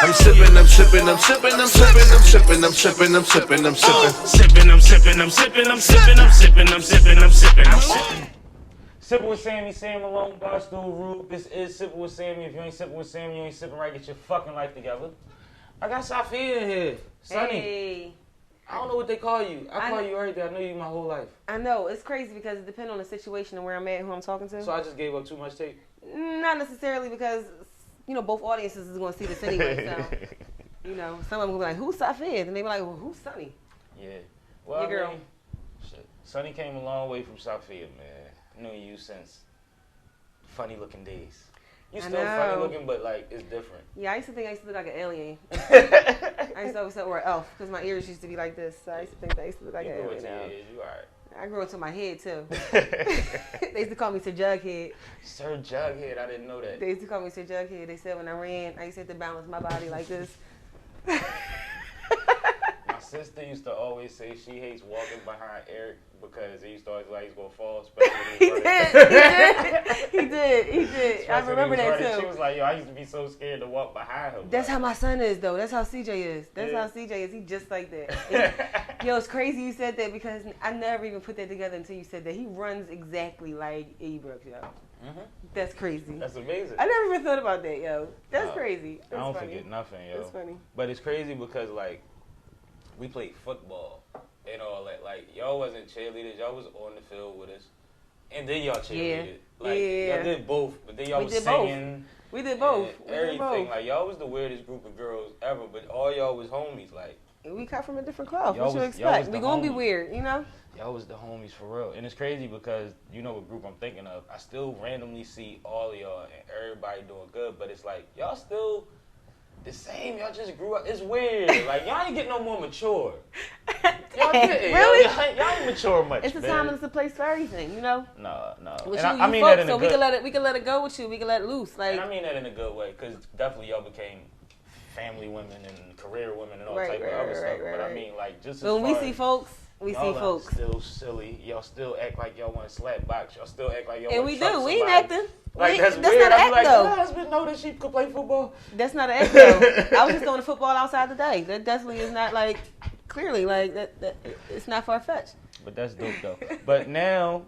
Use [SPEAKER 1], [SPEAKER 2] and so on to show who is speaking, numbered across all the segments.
[SPEAKER 1] I'm sipping, I'm sipping, I'm sipping, I'm sipping, I'm sipping, I'm sipping, I'm sipping, I'm sipping.
[SPEAKER 2] Sipping, I'm sipping, I'm sipping, I'm sipping, I'm sipping, I'm sipping, I'm sipping, I'm sipping. Sipping with Sammie, Sam Malone, Barstool Rule. This is Sipping with Sammie. If you ain't sipping with Sammie, you ain't sipping right. Get your fucking life together. I got Safiyyah in here. Sonny.
[SPEAKER 3] Hey.
[SPEAKER 2] I don't know what they call you. I call you everything. I know you my whole life.
[SPEAKER 3] I know. It's crazy because it depends on the situation and where I'm at and who I'm talking to.
[SPEAKER 2] So I just gave up too much tape?
[SPEAKER 3] Not necessarily because, both audiences is going to see this anyway. So, some of them will be like, who's Safiyyah? And they be like, well, who's Sonny?
[SPEAKER 2] Yeah. Well,
[SPEAKER 3] your girl.
[SPEAKER 2] Shit. Sonny came a long way from Safiyyah, man. I knew you since funny looking days. You still funny looking, but like it's different.
[SPEAKER 3] Yeah, I used to think I used to look like an alien. I used to always say wear an elf because my ears used to be like this. So I used to think that I used to look like an alien.
[SPEAKER 2] You alright.
[SPEAKER 3] I grew into my head too. They used to call me Sir Jughead.
[SPEAKER 2] Sir Jughead, I didn't know that.
[SPEAKER 3] They used to call me Sir Jughead. They said when I ran, I used to have to balance my body like this.
[SPEAKER 2] My sister used to always say she hates walking behind Eric because he used to always like he's gonna fall.
[SPEAKER 3] He did. I remember that too.
[SPEAKER 2] She was like, yo, I used to be so scared to walk behind him.
[SPEAKER 3] That's how my son is though. That's how CJ is. How CJ is. He just like that. Yo, it's crazy you said that because I never even put that together until you said that. He runs exactly like E. Brooks, yo. Mm-hmm. That's crazy.
[SPEAKER 2] That's amazing.
[SPEAKER 3] I never even thought about that, yo. That's crazy. That's
[SPEAKER 2] I don't
[SPEAKER 3] funny.
[SPEAKER 2] forget nothing, yo.
[SPEAKER 3] That's funny.
[SPEAKER 2] But it's crazy because like we played football and all that. Like y'all wasn't cheerleaders. Y'all was on the field with us, and then y'all cheerleaded. Y'all did both, but then y'all was singing.
[SPEAKER 3] We did both.
[SPEAKER 2] Everything. Like y'all was the weirdest group of girls ever, but all y'all was homies. Like
[SPEAKER 3] we cut from a different cloth. What you expect? We gonna be weird,
[SPEAKER 2] Y'all was the homies for real. And it's crazy because you know what group I'm thinking of. I still randomly see all of y'all and everybody doing good, but it's like y'all still the same. Y'all just grew up. It's weird. Like y'all ain't getting no more mature. Y'all didn't.
[SPEAKER 3] Really?
[SPEAKER 2] Y'all ain't mature much.
[SPEAKER 3] It's a time and it's a place for everything,
[SPEAKER 2] No.
[SPEAKER 3] With
[SPEAKER 2] and I mean
[SPEAKER 3] folks,
[SPEAKER 2] that in a
[SPEAKER 3] so
[SPEAKER 2] good.
[SPEAKER 3] we can let it go with you. We can let it loose. Like,
[SPEAKER 2] and I mean that in a good way because definitely y'all became family women and career women and all type of other stuff. But I mean like just
[SPEAKER 3] when we see folks.
[SPEAKER 2] Y'all still silly. Y'all still act like y'all want to slap box. Y'all still act like y'all want to truck somebody.
[SPEAKER 3] We ain't acting.
[SPEAKER 2] Like, that's
[SPEAKER 3] weird.
[SPEAKER 2] Not
[SPEAKER 3] an act, though.
[SPEAKER 2] My husband know that she could play football.
[SPEAKER 3] That's not an act, though. I was just going to football outside today. That definitely is not, like, clearly, like, that it's not far-fetched.
[SPEAKER 2] But that's dope, though. But now,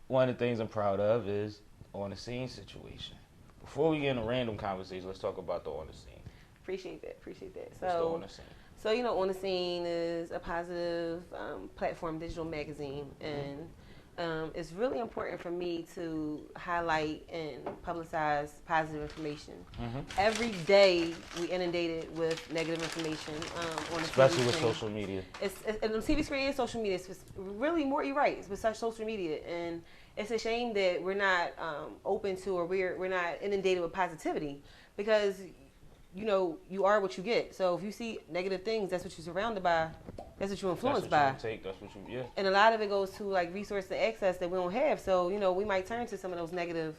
[SPEAKER 2] one of the things I'm proud of is on the scene situation. Before we get into random conversation, let's talk about the on the scene.
[SPEAKER 3] Appreciate that.
[SPEAKER 2] What's the on the scene?
[SPEAKER 3] So, On the Scene is a positive platform digital magazine, and it's really important for me to highlight and publicize positive information. Mm-hmm. Every day we inundated with negative information on the
[SPEAKER 2] especially
[SPEAKER 3] TV
[SPEAKER 2] with
[SPEAKER 3] screen.
[SPEAKER 2] social media.
[SPEAKER 3] And the TV screen and social media. It's really more, you're right, it's with such social media. And it's a shame that we're not open to or we're not inundated with positivity because you are what you get. So if you see negative things, that's what you're surrounded by. That's what you're influenced by. And a lot of it goes to like resource and access that we don't have. So, we might turn to some of those negative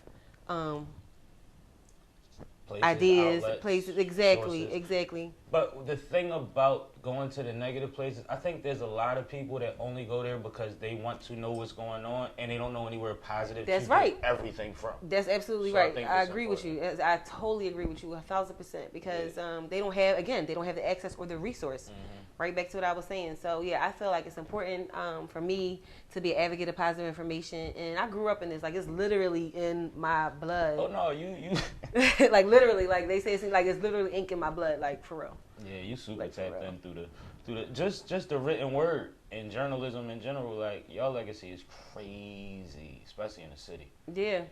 [SPEAKER 2] places,
[SPEAKER 3] ideas,
[SPEAKER 2] outlets,
[SPEAKER 3] places.
[SPEAKER 2] Sources.
[SPEAKER 3] Exactly.
[SPEAKER 2] But the thing about going to the negative places, I think there's a lot of people that only go there because they want to know what's going on and they don't know anywhere positive
[SPEAKER 3] That's
[SPEAKER 2] to
[SPEAKER 3] right.
[SPEAKER 2] get everything from.
[SPEAKER 3] That's absolutely right. I agree with you. I totally agree with you 1,000% because they don't have the access or the resource. Mm-hmm. Right back to what I was saying. So, I feel like it's important for me to be an advocate of positive information. And I grew up in this. Like, it's literally in my blood.
[SPEAKER 2] Oh, no, you.
[SPEAKER 3] Like, literally. Like, they say it's like it's literally ink in my blood. Like, for real.
[SPEAKER 2] Yeah, you super tapped in through the just the written word and journalism in general. Like, y'all legacy is crazy, especially in the city.
[SPEAKER 3] Yeah.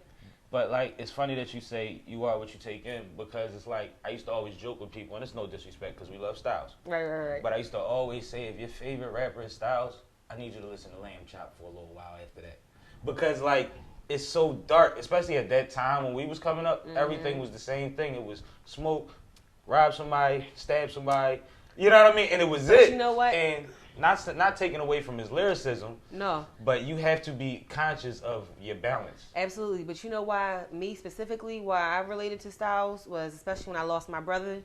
[SPEAKER 2] But, like, it's funny that you say you are what you take in because it's like I used to always joke with people, and it's no disrespect because we love Styles.
[SPEAKER 3] Right.
[SPEAKER 2] But I used to always say if your favorite rapper is Styles, I need you to listen to Lamb Chop for a little while after that. Because, like, it's so dark, especially at that time when we was coming up, everything was the same thing. It was smoke, rob somebody, stab somebody, you know what I mean? And it was it.
[SPEAKER 3] You know what?
[SPEAKER 2] And not taking away from his lyricism.
[SPEAKER 3] No.
[SPEAKER 2] But you have to be conscious of your balance.
[SPEAKER 3] Absolutely. But you know why I related to Styles was especially when I lost my brother.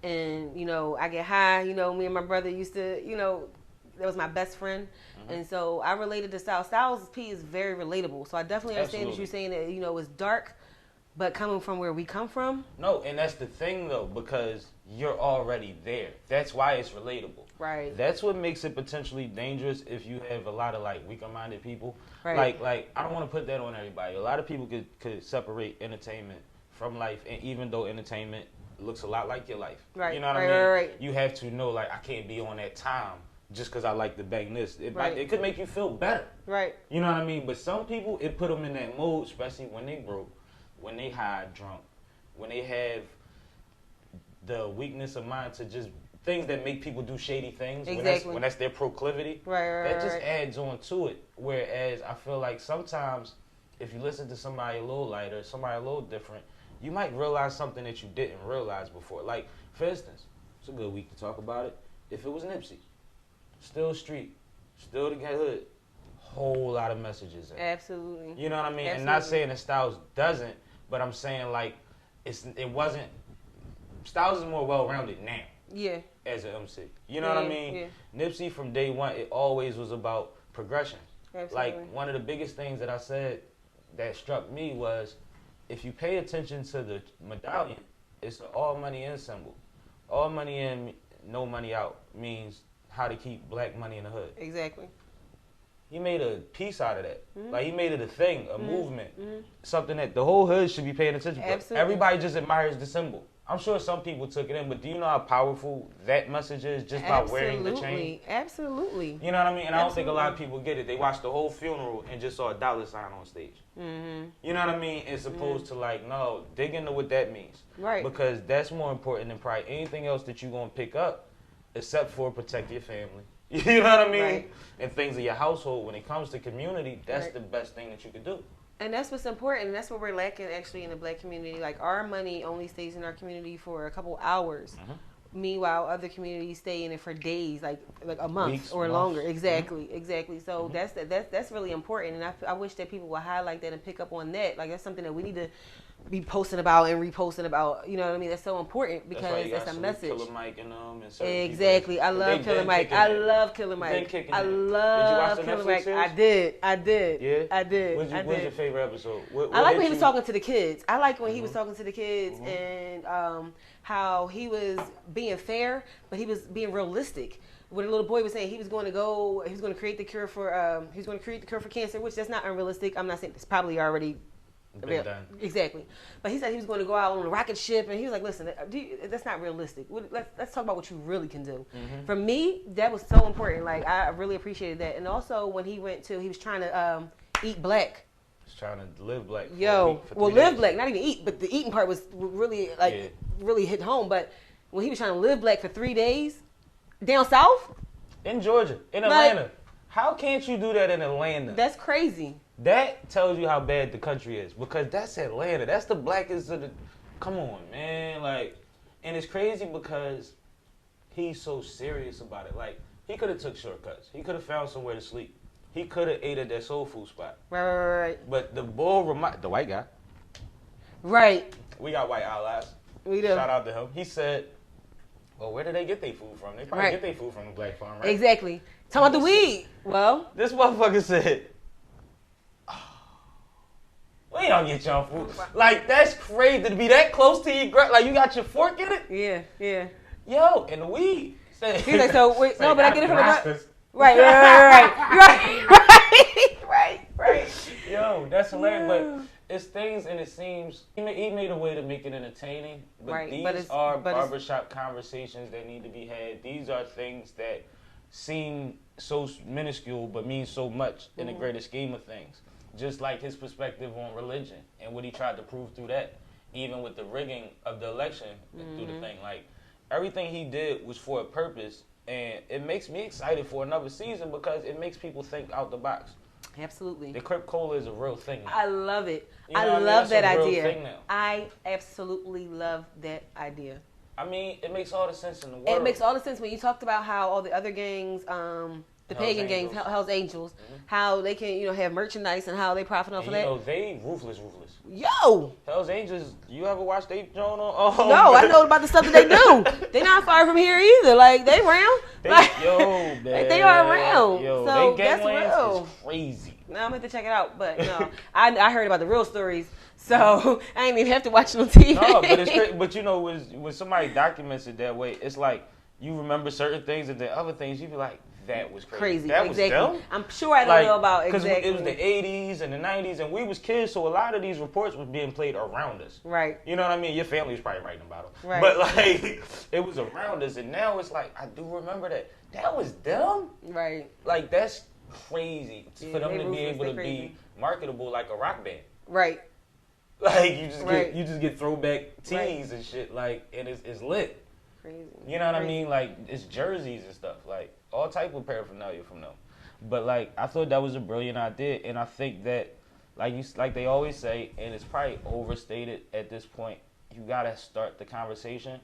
[SPEAKER 3] Mm-hmm. And, I get high. Me and my brother used to, that was my best friend. Mm-hmm. And so I related to Styles. Styles P is very relatable. So I definitely understand that you're saying that, it's dark. But coming from where we come from,
[SPEAKER 2] No, and that's the thing though, because you're already there. That's why it's relatable.
[SPEAKER 3] right?
[SPEAKER 2] That's what makes it potentially dangerous if you have a lot of like weaker-minded people.
[SPEAKER 3] Right.
[SPEAKER 2] Like I don't want to put that on everybody. A lot of people could separate entertainment from life, and even though entertainment looks a lot like your life,
[SPEAKER 3] Right.
[SPEAKER 2] You know what I
[SPEAKER 3] Right,
[SPEAKER 2] mean?
[SPEAKER 3] right.
[SPEAKER 2] You have to know like I can't be on that time just because I like to bang this.
[SPEAKER 3] Right.
[SPEAKER 2] It could make you feel better.
[SPEAKER 3] Right.
[SPEAKER 2] You know what I mean? But some people, it put them in that mood, especially when they broke, when they high, drunk, when they have the weakness of mind to just things that make people do shady things.
[SPEAKER 3] Exactly.
[SPEAKER 2] When that's their proclivity.
[SPEAKER 3] Right.
[SPEAKER 2] That just adds on to it. Whereas I feel like sometimes if you listen to somebody a little lighter, somebody a little different, you might realize something that you didn't realize before. Like, for instance, it's a good week to talk about it. If it was Nipsey, still street, still the hood, whole lot of messages in.
[SPEAKER 3] Absolutely.
[SPEAKER 2] You know what I mean?
[SPEAKER 3] Absolutely.
[SPEAKER 2] And not saying that Styles doesn't, but I'm saying like it wasn't. Styles is more well-rounded now
[SPEAKER 3] Yeah.
[SPEAKER 2] as an MC. You know what I mean?
[SPEAKER 3] Yeah.
[SPEAKER 2] Nipsey from day one, it always was about progression.
[SPEAKER 3] Absolutely.
[SPEAKER 2] Like one of the biggest things that I said that struck me was if you pay attention to the medallion, it's the all money in symbol. All money in, no money out means how to keep black money in the hood.
[SPEAKER 3] Exactly.
[SPEAKER 2] He made a piece out of that. Like he made it a thing, a movement,
[SPEAKER 3] Mm-hmm.
[SPEAKER 2] something that the whole hood should be paying attention to.
[SPEAKER 3] Absolutely.
[SPEAKER 2] Everybody just admires the symbol. I'm sure some people took it in, but do you know how powerful that message is just by wearing the chain?
[SPEAKER 3] Absolutely.
[SPEAKER 2] You know what I mean? And I don't think a lot of people get it. They watched the whole funeral and just saw a dollar sign on stage.
[SPEAKER 3] Mm-hmm.
[SPEAKER 2] You know what I mean? As opposed to like, no, dig into what that means.
[SPEAKER 3] Right.
[SPEAKER 2] Because that's more important than probably anything else that you're going to pick up, except for protect your family. You know what I mean?
[SPEAKER 3] Right.
[SPEAKER 2] And things of your household. When it comes to community, that's
[SPEAKER 3] Right.
[SPEAKER 2] the best thing that you could do.
[SPEAKER 3] And that's what's important. And that's what we're lacking actually in the black community. Like our money only stays in our community for a couple hours. Meanwhile, other communities stay in it for days, like a month
[SPEAKER 2] Weeks,
[SPEAKER 3] or
[SPEAKER 2] months.
[SPEAKER 3] longer. Exactly. So that's really important. And I wish that people would highlight that and pick up on that. Like that's something that we need to be posting about and reposting about. You know what I mean? That's so important because
[SPEAKER 2] That's why you
[SPEAKER 3] it's
[SPEAKER 2] got
[SPEAKER 3] a
[SPEAKER 2] Salute
[SPEAKER 3] message.
[SPEAKER 2] Killer Mike and and certain
[SPEAKER 3] Exactly.
[SPEAKER 2] people.
[SPEAKER 3] I love
[SPEAKER 2] They
[SPEAKER 3] Killer
[SPEAKER 2] been
[SPEAKER 3] Mike.
[SPEAKER 2] kicking
[SPEAKER 3] I
[SPEAKER 2] it.
[SPEAKER 3] love Killer
[SPEAKER 2] Been
[SPEAKER 3] Mike.
[SPEAKER 2] kicking
[SPEAKER 3] I
[SPEAKER 2] it. Did you watch
[SPEAKER 3] love
[SPEAKER 2] the
[SPEAKER 3] Killer
[SPEAKER 2] Netflix
[SPEAKER 3] Mike.
[SPEAKER 2] series?
[SPEAKER 3] I did.
[SPEAKER 2] Yeah?
[SPEAKER 3] I did.
[SPEAKER 2] What's your favorite episode?
[SPEAKER 3] I like when he was talking to the kids. I like when he was talking to the kids and how he was being fair, but he was being realistic. When the little boy was saying he was going to create the cure for cancer, which that's not unrealistic. I'm not saying it's probably already
[SPEAKER 2] Been done.
[SPEAKER 3] Exactly. But he said he was going to go out on a rocket ship, and he was like, listen, that's not realistic. Let's talk about what you really can do. For me, that was so important. Like, I really appreciated that. And also, when he was trying to eat black.
[SPEAKER 2] Just trying to live black.
[SPEAKER 3] Live black, not even eat, but the eating part was really, really hit home. But when he was trying to live black for 3 days, down south?
[SPEAKER 2] In Georgia, in Atlanta. How can't you do that in Atlanta?
[SPEAKER 3] That's crazy.
[SPEAKER 2] That tells you how bad the country is because that's Atlanta. That's the blackest of the. Come on, man. Like, and it's crazy because he's so serious about it. Like, he could have took shortcuts. He could have found somewhere to sleep. He could have ate at that soul food spot.
[SPEAKER 3] Right.
[SPEAKER 2] But the the white guy.
[SPEAKER 3] Right.
[SPEAKER 2] We got white allies.
[SPEAKER 3] We do.
[SPEAKER 2] Shout out to him. He said, well, where did they get their food from? They probably get their food from the black farm, right?
[SPEAKER 3] Exactly. Talking about the weed. Well.
[SPEAKER 2] This motherfucker said, we don't get y'all food. Like, that's crazy to be that close to your like you got your fork in it?
[SPEAKER 3] Yeah.
[SPEAKER 2] Yo, and the weed.
[SPEAKER 3] He's like, so wait, no, but I get it from the
[SPEAKER 2] Rastas.
[SPEAKER 3] Right.
[SPEAKER 2] Yo, that's hilarious. But it's things, and it seems he made a way to make it entertaining. But these are barbershop conversations that need to be had. These are things that seem so minuscule but mean so much in the greater scheme of things. Just like his perspective on religion and what he tried to prove through that, even with the rigging of the election through the thing. Like, everything he did was for a purpose, and it makes me excited for another season because it makes people think out the box.
[SPEAKER 3] Absolutely.
[SPEAKER 2] The Crip Cola is a real thing now.
[SPEAKER 3] I love it.
[SPEAKER 2] You know
[SPEAKER 3] I love that
[SPEAKER 2] That's a real
[SPEAKER 3] idea.
[SPEAKER 2] thing now.
[SPEAKER 3] I absolutely love that idea.
[SPEAKER 2] I mean, it makes all the sense in the world.
[SPEAKER 3] It makes all the sense when you talked about how all the other gangs, the pagan gangs, Hell's Angels, how they can, have merchandise and how they profit off of that.
[SPEAKER 2] They ruthless.
[SPEAKER 3] Yo!
[SPEAKER 2] Hell's Angels, you ever watch they joint on? Oh,
[SPEAKER 3] no, I know about the stuff that they do. They not far from here either. Like, they around.
[SPEAKER 2] Man.
[SPEAKER 3] They are around.
[SPEAKER 2] Yo,
[SPEAKER 3] so
[SPEAKER 2] they
[SPEAKER 3] that's
[SPEAKER 2] ganglands
[SPEAKER 3] real.
[SPEAKER 2] is crazy.
[SPEAKER 3] Now I'm gonna have to check it out. But no, I heard about the real stories, so I ain't even have to watch it on TV.
[SPEAKER 2] No, but it's crazy. But you know, when somebody documents it that way, it's like you remember certain things and then other things you be like, that was crazy. That was them?
[SPEAKER 3] I'm sure I don't know about exactly.
[SPEAKER 2] Because it was the 80s and the 90s, and we was kids, so a lot of these reports was being played around us.
[SPEAKER 3] Right.
[SPEAKER 2] You know what I mean? Your family was probably writing about them.
[SPEAKER 3] Right.
[SPEAKER 2] But, like, it was around us, and now it's like, I do remember that. That was them?
[SPEAKER 3] Right.
[SPEAKER 2] Like, that's crazy for them to be
[SPEAKER 3] ruthless,
[SPEAKER 2] able to
[SPEAKER 3] crazy.
[SPEAKER 2] be marketable like a rock band.
[SPEAKER 3] Right.
[SPEAKER 2] Like, you just get throwback tees
[SPEAKER 3] Right.
[SPEAKER 2] and shit, like, and it's lit.
[SPEAKER 3] Crazy.
[SPEAKER 2] You know what I mean? Like, it's jerseys and stuff. Like, all type of paraphernalia from them. But, like, I thought that was a brilliant idea. And I think that, like they always say, and it's probably overstated at this point, you got to start the conversation.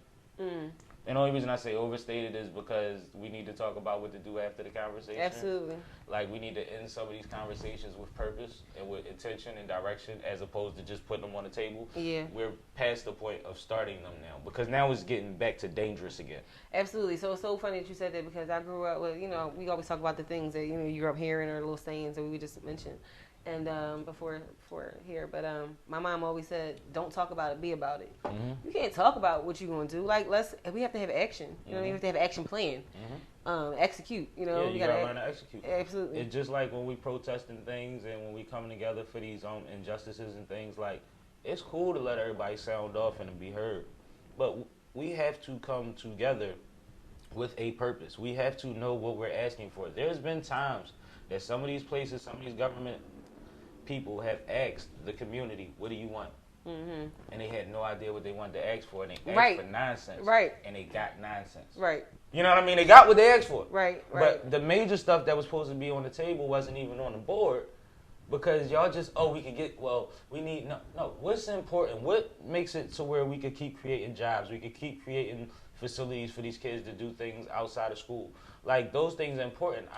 [SPEAKER 2] And the only reason I say overstated is because we need to talk about what to do after the conversation.
[SPEAKER 3] Absolutely.
[SPEAKER 2] Like, we need to end some of these conversations with purpose and with intention and direction as opposed to just putting them on the table.
[SPEAKER 3] Yeah.
[SPEAKER 2] We're past the point of starting them now because now it's getting back to dangerous again.
[SPEAKER 3] Absolutely. So it's so funny that you said that because I grew up with, we always talk about the things that, you grew up hearing or little sayings that we just mentioned. And before here, but my mom always said, "Don't talk about it, be about it."
[SPEAKER 2] Mm-hmm.
[SPEAKER 3] You can't talk about what you're gonna do. Like we have to have action. You know what I mean? We have to have an action plan. Execute.
[SPEAKER 2] Yeah, you gotta learn to execute.
[SPEAKER 3] Absolutely.
[SPEAKER 2] It's just like when we protesting things and when we coming together for these injustices and things. Like, it's cool to let everybody sound off and be heard, but we have to come together with a purpose. We have to know what we're asking for. There's been times that some of these places, some of these government people have asked the community, what do you want? And they had no idea what they wanted to ask for, and they asked for nonsense.
[SPEAKER 3] Right.
[SPEAKER 2] And they got nonsense.
[SPEAKER 3] Right.
[SPEAKER 2] You know what I mean? They got what they asked for.
[SPEAKER 3] Right.
[SPEAKER 2] But the major stuff that was supposed to be on the table wasn't even on the board because y'all just, we could get, we need, no. What's important? What makes it to where we could keep creating jobs? We could keep creating facilities for these kids to do things outside of school. Like, those things are important.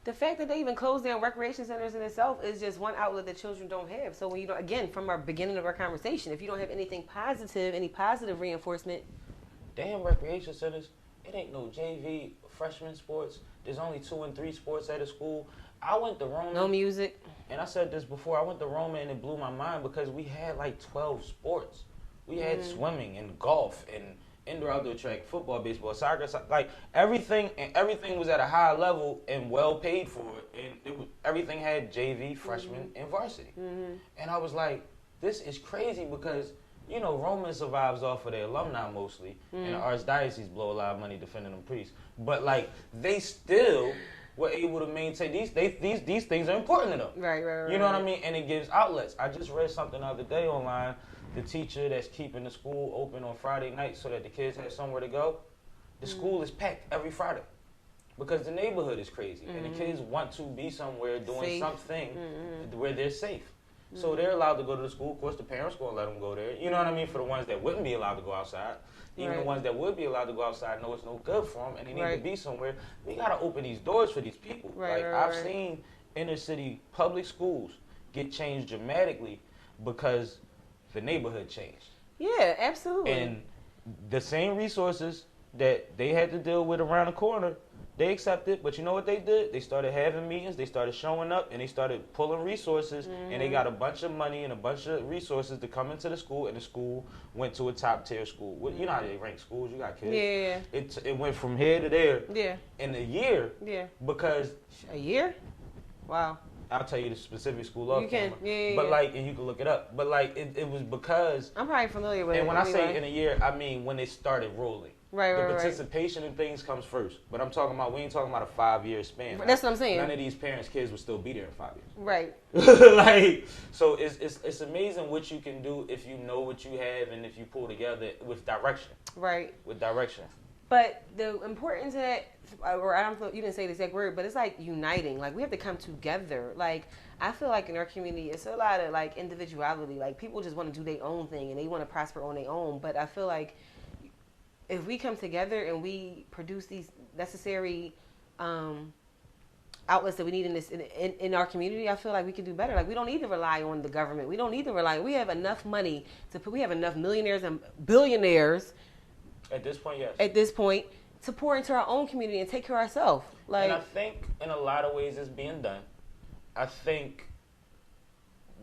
[SPEAKER 3] The fact that they even close down recreation centers in itself is just one outlet that children don't have. So when again, from our beginning of our conversation, if you don't have anything positive, any positive reinforcement.
[SPEAKER 2] Damn recreation centers, it ain't no JV freshman sports. There's only 2 and 3 sports at a school. I went to Roma.
[SPEAKER 3] No music.
[SPEAKER 2] And I said this before, I went to Roma and it blew my mind because we had like 12 sports. We had swimming and golf and indoor outdoor track, football, baseball, soccer, like everything was at a high level and well paid for it, and everything had JV, freshman, and varsity. And I was like, this is crazy because Roman survives off of their alumni mostly, and the archdiocese blow a lot of money defending them priests, but like they still were able to maintain these things are important to them.
[SPEAKER 3] Right.
[SPEAKER 2] You know what I mean? And it gives outlets. I just read something the other day online. The teacher that's keeping the school open on Friday night so that the kids have somewhere to go, the school is packed every Friday because the neighborhood is crazy and the kids want to be somewhere doing something where they're safe. So they're allowed to go to the school. Of course, the parents going to let them go there. You know what I mean? For the ones that wouldn't be allowed to go outside. Even the ones that would be allowed to go outside know it's no good for them and they need to be somewhere. We got to open these doors for these people. I've seen inner city public schools get changed dramatically because the neighborhood changed.
[SPEAKER 3] Yeah, absolutely.
[SPEAKER 2] And the same resources that they had to deal with around the corner, they accepted. But you know what they did? They started having meetings, they started showing up, and they started pulling resources, and they got a bunch of money and a bunch of resources to come into the school, and the school went to a top-tier school. Well, you know how they rank schools, you got kids.
[SPEAKER 3] Yeah.
[SPEAKER 2] It went from here to there in a year.
[SPEAKER 3] Yeah.
[SPEAKER 2] Because...
[SPEAKER 3] A year? Wow.
[SPEAKER 2] I'll tell you the specific school off camera.
[SPEAKER 3] Yeah.
[SPEAKER 2] But and you can look it up. But it was because
[SPEAKER 3] I'm probably familiar with it.
[SPEAKER 2] And when I say in a year, I mean when it started rolling.
[SPEAKER 3] Right.
[SPEAKER 2] The participation in things comes first. But we ain't talking about a 5-year span.
[SPEAKER 3] That's what I'm saying.
[SPEAKER 2] None of these parents' kids would still be there in 5 years.
[SPEAKER 3] Right.
[SPEAKER 2] So it's amazing what you can do if you know what you have and if you pull together with direction.
[SPEAKER 3] Right.
[SPEAKER 2] With direction.
[SPEAKER 3] But the importance of that, or I don't know, you didn't say the exact word, but it's like uniting. Like, we have to come together. Like, I feel like in our community, it's a lot of, like, individuality. Like, people just want to do their own thing, and they want to prosper on their own. But I feel like if we come together and we produce these necessary outlets that we need in our community, I feel like we can do better. Like, we don't need to rely on the government. We don't need to rely. We have enough money we have enough millionaires and billionaires.
[SPEAKER 2] At this point, yes.
[SPEAKER 3] At this point, to pour into our own community and take care of ourselves.
[SPEAKER 2] And I think in a lot of ways it's being done. I think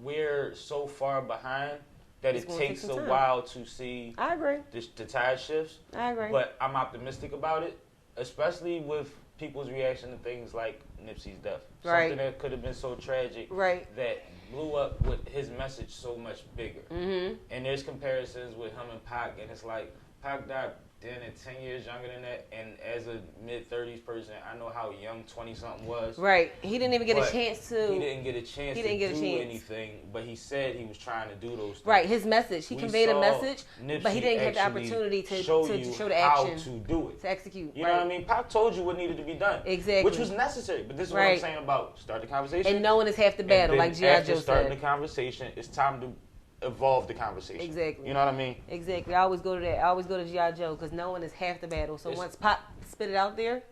[SPEAKER 2] we're so far behind that it takes a while to see.
[SPEAKER 3] I agree.
[SPEAKER 2] The tide shifts.
[SPEAKER 3] I agree.
[SPEAKER 2] But I'm optimistic about it, especially with people's reaction to things like Nipsey's death.
[SPEAKER 3] Right.
[SPEAKER 2] Something that could have been so tragic that blew up with his message so much bigger.
[SPEAKER 3] Mm-hmm.
[SPEAKER 2] And there's comparisons with him and Pac, and it's like Pac died then at 10 years younger than that, and as a mid-30s person, I know how young 20-something was.
[SPEAKER 3] Right. He didn't even get a chance to...
[SPEAKER 2] He didn't get a chance to do anything, but he said he was trying to do those things.
[SPEAKER 3] Right, his message. He conveyed a message, but he didn't get the opportunity to show the action.
[SPEAKER 2] How to do it.
[SPEAKER 3] To execute.
[SPEAKER 2] You know what I mean? Pac told you what needed to be done.
[SPEAKER 3] Exactly.
[SPEAKER 2] Which was necessary, but this is what I'm saying about start the conversation.
[SPEAKER 3] And knowing is half the battle, like G.I. Joe said.
[SPEAKER 2] After starting the conversation, it's time to evolve the conversation.
[SPEAKER 3] Exactly.
[SPEAKER 2] You know what I mean?
[SPEAKER 3] Exactly. I always go to that. I always go to G.I. Joe because knowing is half the battle. So once Pop spit it out there,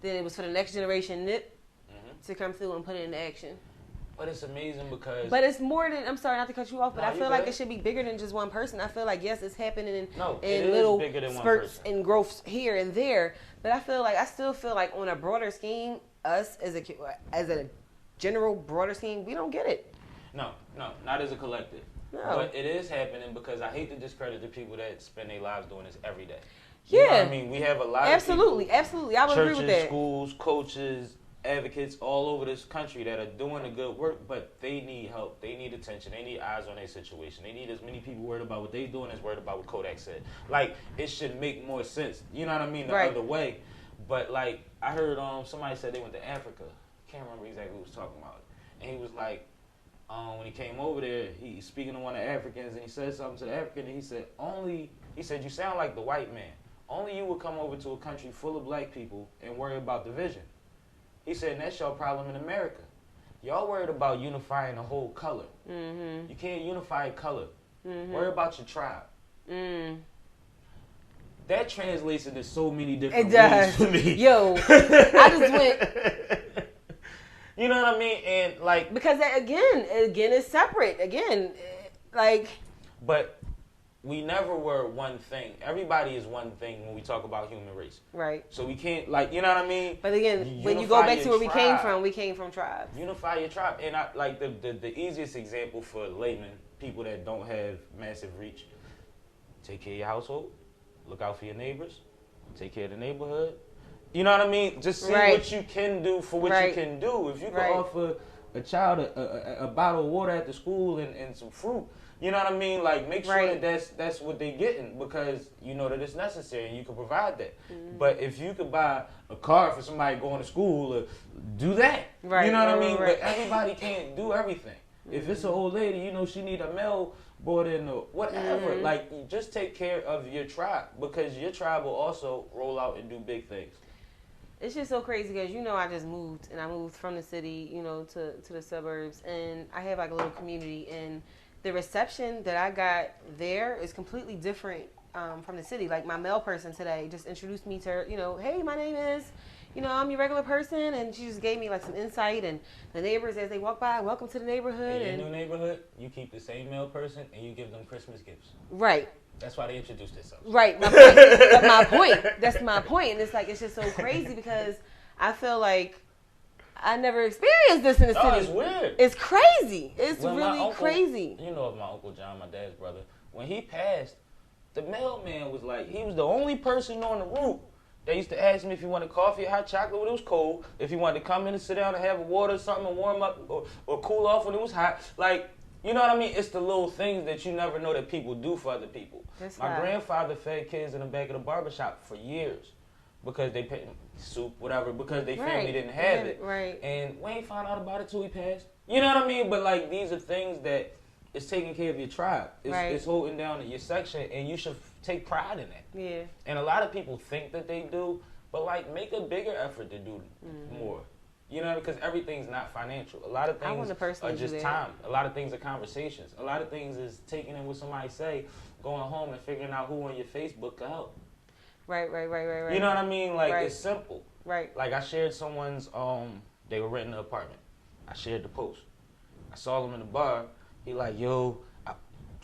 [SPEAKER 3] then it was for the next generation Nip to come through and put it into action.
[SPEAKER 2] But it's amazing because...
[SPEAKER 3] But it's more than... I'm sorry not to cut you off, but I feel like it should be bigger than just one person. I feel like, yes, it's happening in little spurts and growths here and there. But I still feel like on a broader scheme, us as a general broader scheme, we don't get it.
[SPEAKER 2] No, not as a collective. No. But it is happening because I hate to discredit the people that spend their lives doing this every day. You know what I mean? We have a lot of people,
[SPEAKER 3] absolutely. I would agree with that.
[SPEAKER 2] Churches, schools, coaches, advocates all over this country that are doing the good work, but they need help. They need attention. They need eyes on their situation. They need as many people worried about what they're doing as worried about what Kodak said. Like, it should make more sense. You know what I mean? The other way. But, like, I heard somebody said they went to Africa. Can't remember exactly who was talking about it. And he was like, when he came over there, he's speaking to one of the Africans, and he said something to the African, and he said, you sound like the white man. Only you would come over to a country full of black people and worry about division. He said, and that's your problem in America. Y'all worried about unifying the whole color. Mm-hmm. You can't unify color. Mm-hmm. Worry about your tribe. Mm. That translates into so many different ways for me.
[SPEAKER 3] Yo, I just went...
[SPEAKER 2] You know what I mean? And like...
[SPEAKER 3] Because that, again, it's separate. Again, like...
[SPEAKER 2] But we never were one thing. Everybody is one thing when we talk about human race.
[SPEAKER 3] Right.
[SPEAKER 2] So we can't, like, you know what I mean?
[SPEAKER 3] But again, when you go back to where we came from tribes.
[SPEAKER 2] Unify your tribe. And I, like, the easiest example for laymen, people that don't have massive reach, take care of your household, look out for your neighbors, take care of the neighborhood. You know what I mean? Just see what you can do for what you can do. If you can offer a child a bottle of water at the school and some fruit, you know what I mean? Like, make sure that that's what they're getting because you know that it's necessary and you can provide that. Mm-hmm. But if you could buy a car for somebody going to school, do that. Right. You know what I mean? But everybody can't do everything. Mm-hmm. If it's an old lady, you know, she need a mail board in or whatever. Mm-hmm. Like, just take care of your tribe because your tribe will also roll out and do big things.
[SPEAKER 3] It's just so crazy because, you know, I just moved and I moved from the city, you know, to the suburbs and I have like a little community and the reception that I got there is completely different from the city. Like my mail person today just introduced me to her, you know, hey, my name is, you know, I'm your regular person and she just gave me like some insight and the neighbors as they walk by, welcome to the neighborhood.
[SPEAKER 2] In your new neighborhood, you keep the same mail person and you give them Christmas gifts.
[SPEAKER 3] Right.
[SPEAKER 2] That's why they introduced themselves.
[SPEAKER 3] Right. My point. That's my point. And it's like, it's just so crazy because I feel like I never experienced this in the city.
[SPEAKER 2] It's weird.
[SPEAKER 3] It's crazy. It's really crazy.
[SPEAKER 2] You know of my Uncle John, my dad's brother. When he passed, the mailman was like, he was the only person on the route that used to ask me if he wanted coffee or hot chocolate when it was cold, if he wanted to come in and sit down and have a water or something and warm up or cool off when it was hot. Like, you know what I mean? It's the little things that you never know that people do for other people. My grandfather fed kids in the back of the barbershop for years because they paid soup, whatever, because their family didn't have it.
[SPEAKER 3] Right.
[SPEAKER 2] And we ain't found out about it till he passed. You know what I mean? But, like, these are things that is taking care of your tribe. It's holding down your section, and you should take pride in that. Yeah. And a lot of people think that they do, but, like, make a bigger effort to do more. You know, because everything's not financial. A lot of things are just time. A lot of things are conversations. A lot of things is taking in what somebody say, going home and figuring out who on your Facebook could help.
[SPEAKER 3] Right.
[SPEAKER 2] You know what I mean? Like, it's simple.
[SPEAKER 3] Right.
[SPEAKER 2] Like, I shared someone's, they were renting an apartment. I shared the post. I saw them in the bar. He like, yo,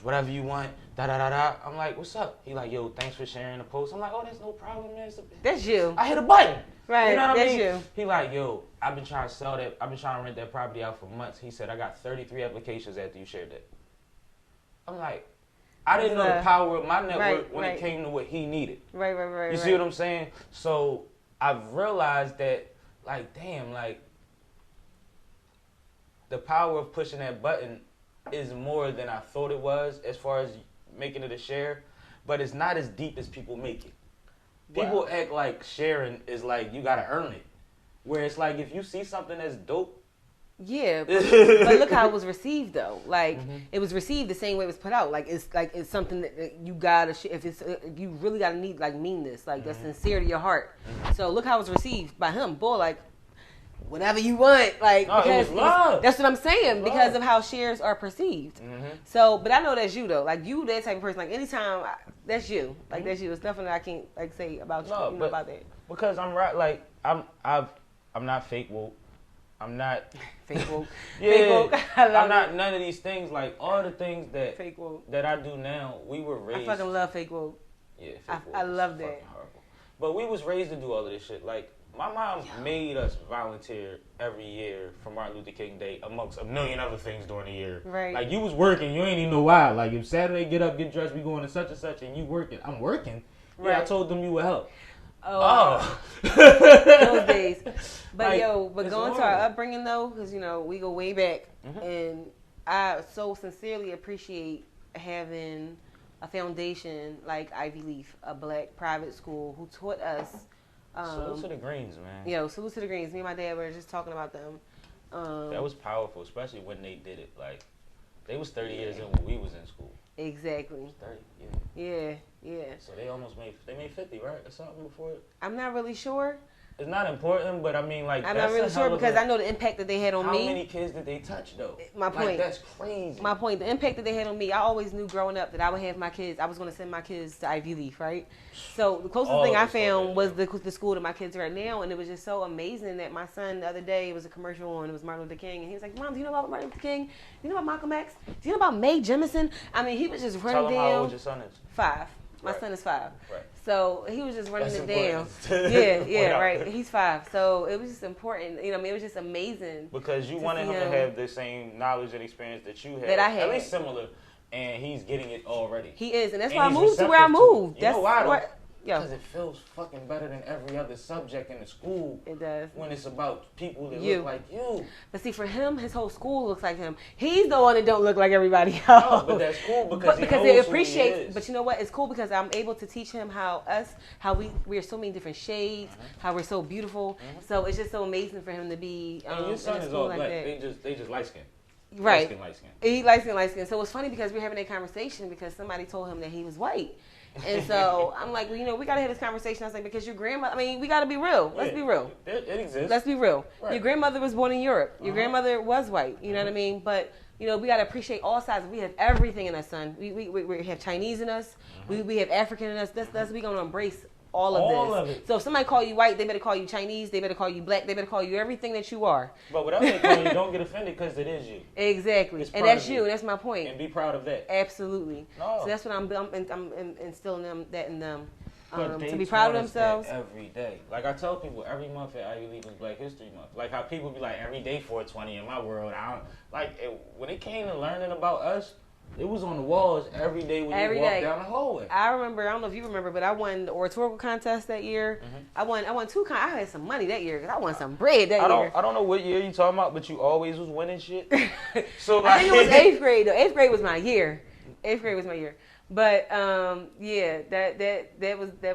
[SPEAKER 2] whatever you want, da-da-da-da. I'm like, what's up? He like, yo, thanks for sharing the post. I'm like, oh, that's no problem, man.
[SPEAKER 3] That's you.
[SPEAKER 2] I hit a button.
[SPEAKER 3] Right,
[SPEAKER 2] you know what
[SPEAKER 3] that's
[SPEAKER 2] I mean?
[SPEAKER 3] you.
[SPEAKER 2] He like, yo, I've been trying to sell that. I've been trying to rent that property out for months. He said, I got 33 applications after you shared that. I'm like, I didn't know the power of my network when it came to what he needed.
[SPEAKER 3] Right.
[SPEAKER 2] You see what I'm saying? So I've realized that, like, damn, like, the power of pushing that button is more than I thought it was as far as making it a share, but it's not as deep as people make it. People act like sharing is like you gotta earn it, where it's like if you see something that's dope.
[SPEAKER 3] Yeah, but look how it was received though. Like it was received the same way it was put out. Like it's something that you gotta if it's you really gotta mean this. Like that's sincere to your heart. So look how it was received by him. Boy, like whatever you want, like
[SPEAKER 2] no,
[SPEAKER 3] because
[SPEAKER 2] it was love.
[SPEAKER 3] That's what I'm saying because of how shares are perceived. So, but I know that's you though. Like you, that type of person. Like anytime, that's you. Like that's you. It's nothing that I can't like say about you. You know about that.
[SPEAKER 2] Because I'm right. Like I'm not fake woke. I'm not
[SPEAKER 3] fake woke.
[SPEAKER 2] Yeah,
[SPEAKER 3] fake woke.
[SPEAKER 2] I'm not none of these things. Like all the things that
[SPEAKER 3] fake woke
[SPEAKER 2] that I do now, we were raised.
[SPEAKER 3] I fucking love fake woke.
[SPEAKER 2] Yeah, fake woke.
[SPEAKER 3] I love that.
[SPEAKER 2] Horrible. But we was raised to do all of this shit. Like my mom made us volunteer every year for Martin Luther King Day, amongst a million other things during the year.
[SPEAKER 3] Right.
[SPEAKER 2] Like you was working, you ain't even know why. Like if Saturday get up, get dressed, we going to such and such, and you working. I'm working. Right. Yeah, I told them you would help.
[SPEAKER 3] Oh. Those days. But
[SPEAKER 2] like,
[SPEAKER 3] but going to our upbringing though, because we go way back, and I so sincerely appreciate having a foundation like Ivy Leaf, a black private school who taught us.
[SPEAKER 2] Salute to the Greens, man.
[SPEAKER 3] Salute to the Greens. Me and my dad were just talking about them.
[SPEAKER 2] That was powerful, especially when they did it. Like, they was 30 years in when we was in school.
[SPEAKER 3] Exactly.
[SPEAKER 2] 30,
[SPEAKER 3] yeah.
[SPEAKER 2] So they made 50, right, or something before it?
[SPEAKER 3] I'm not really sure.
[SPEAKER 2] It's not important, but I mean, like,
[SPEAKER 3] I'm not really sure because I know the impact that they had on me.
[SPEAKER 2] How many kids did they touch, though?
[SPEAKER 3] My point.
[SPEAKER 2] Like, that's crazy.
[SPEAKER 3] My point, the impact that they had on me, I always knew growing up that I would have my kids, I was going to send my kids to Ivy Leaf, right? So the closest thing I found was the school that my kids are at now, and it was just so amazing that my son the other day, it was a commercial and it was Martin Luther King, and he was like, Mom, do you know about Martin Luther King? Do you know about Malcolm X? Do you know about Mae Jemison? I mean, he was just running down.
[SPEAKER 2] Tell him how old your son is.
[SPEAKER 3] 5. My son is 5.
[SPEAKER 2] Right.
[SPEAKER 3] So he was just running
[SPEAKER 2] That's
[SPEAKER 3] it down. Yeah, right. He's 5. So it was just important. It was just amazing.
[SPEAKER 2] Because you wanted him to have the same knowledge and experience that you had.
[SPEAKER 3] That I had.
[SPEAKER 2] At least similar. And he's getting it already.
[SPEAKER 3] He is. And that's why I moved to where I moved.
[SPEAKER 2] You know why?
[SPEAKER 3] Yo.
[SPEAKER 2] Because it feels fucking better than every other subject in the school.
[SPEAKER 3] It does.
[SPEAKER 2] When it's about people that look like you.
[SPEAKER 3] But see, for him, his whole school looks like him. He's the one that don't look like everybody else.
[SPEAKER 2] No, but that's cool because
[SPEAKER 3] they appreciate. But you know what? It's cool because I'm able to teach him how we are so many different shades, how we're so beautiful. So it's just so amazing for him to be.
[SPEAKER 2] And your son is all
[SPEAKER 3] like
[SPEAKER 2] black.
[SPEAKER 3] That.
[SPEAKER 2] They just light skin.
[SPEAKER 3] Right.
[SPEAKER 2] Light skin.
[SPEAKER 3] He light skin. So it's funny because we're having that conversation because somebody told him that he was white. And so I'm like, well, we got to have this conversation. I was like, because your grandmother, we got to be real. Let's be real.
[SPEAKER 2] It exists.
[SPEAKER 3] Let's be real.
[SPEAKER 2] Right.
[SPEAKER 3] Your grandmother was born in Europe. Your grandmother was white. You know what I mean? But, we got to appreciate all sides. We have everything in us, son. We have Chinese in us. We have African in us. We going to embrace all of this. So if somebody call you white, they better call you Chinese. They better call you black. They better call you everything that you are.
[SPEAKER 2] But whatever they call you, don't get offended because it is you.
[SPEAKER 3] Exactly. And that's you. That's my point.
[SPEAKER 2] And be proud of that.
[SPEAKER 3] Absolutely.
[SPEAKER 2] No.
[SPEAKER 3] So that's what I'm instilling that in them.
[SPEAKER 2] To
[SPEAKER 3] be proud of themselves.
[SPEAKER 2] Every day. Like I tell people, every month at Ivy League is Black History Month. Like how people be like, every day 420 in my world. When it came to learning about us, it was on the walls every day when you walk down the hallway.
[SPEAKER 3] I remember, I don't know if you remember, but I won the oratorical contest that year. I won 2 I had some money that year because I won some bread that year.
[SPEAKER 2] I don't know what year you talking about, but you always was winning shit. So
[SPEAKER 3] I think it was 8th grade though. 8th grade was my year. 8th grade was my year. But that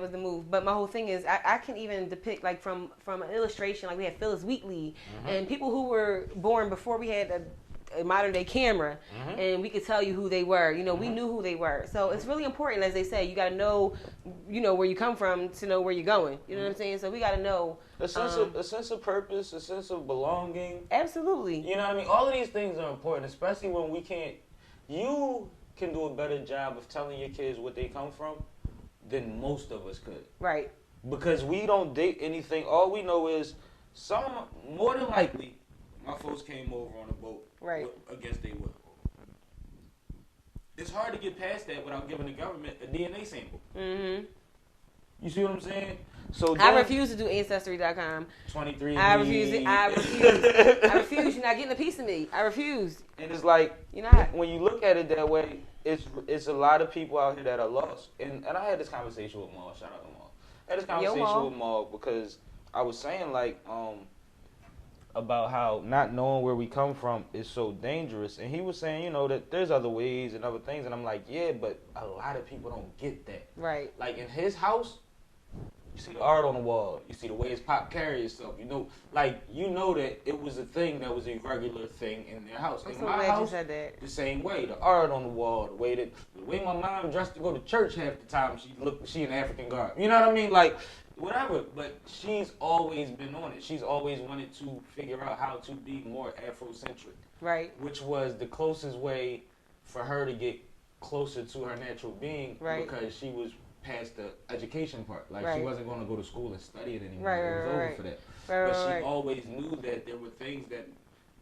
[SPEAKER 3] was the move. But my whole thing is I can even depict like from an illustration, like we had Phyllis Wheatley and people who were born before we had a modern day camera and we could tell you who they were. We knew who they were. So it's really important, as they say, you got to know, where you come from to know where you're going. You know what I'm saying? So we got to know
[SPEAKER 2] a sense of purpose, a sense of belonging.
[SPEAKER 3] Absolutely.
[SPEAKER 2] You know what I mean? All of these things are important, especially when you can do a better job of telling your kids what they come from than most of us could.
[SPEAKER 3] Right.
[SPEAKER 2] Because we don't date anything. All we know is more than likely, my folks came over on a boat.
[SPEAKER 3] Right.
[SPEAKER 2] Against their will. it's hard to get past that without giving the government a DNA sample.
[SPEAKER 3] Mm-hmm.
[SPEAKER 2] You see what I'm saying? So
[SPEAKER 3] I refuse to do Ancestry.com.
[SPEAKER 2] 23.
[SPEAKER 3] I refuse it. I refuse. I refuse. You're not getting a piece of me. I refuse.
[SPEAKER 2] And it's like,
[SPEAKER 3] You're not.
[SPEAKER 2] when you look at it that way, it's a lot of people out here that are lost. And I had this conversation with Maul. Shout out to Maul. I had this conversation with Maul because I was saying like about how not knowing where we come from is so dangerous. And he was saying, you know, that there's other ways and other things. And I'm like, yeah, but a lot of people don't get that.
[SPEAKER 3] Right.
[SPEAKER 2] Like in his house, you see the art on the wall. You see the way his pop carries stuff. You know, like, you know that it was a thing that was a regular thing in their house.
[SPEAKER 3] I'm
[SPEAKER 2] in
[SPEAKER 3] so
[SPEAKER 2] my
[SPEAKER 3] glad
[SPEAKER 2] house,
[SPEAKER 3] you said that.
[SPEAKER 2] the same way. The art on the wall, the way my mom dressed to go to church half the time, she in African garb. You know what I mean? Like, whatever. But she's always been on it. She's always wanted to figure out how to be more Afrocentric.
[SPEAKER 3] Right.
[SPEAKER 2] Which was the closest way for her to get closer to her natural being.
[SPEAKER 3] Right.
[SPEAKER 2] Because she was past the education part. Like,
[SPEAKER 3] right.
[SPEAKER 2] She wasn't going to go to school and study it anymore.
[SPEAKER 3] Right,
[SPEAKER 2] it was over
[SPEAKER 3] right.
[SPEAKER 2] for that.
[SPEAKER 3] Right,
[SPEAKER 2] but she always knew that there were things that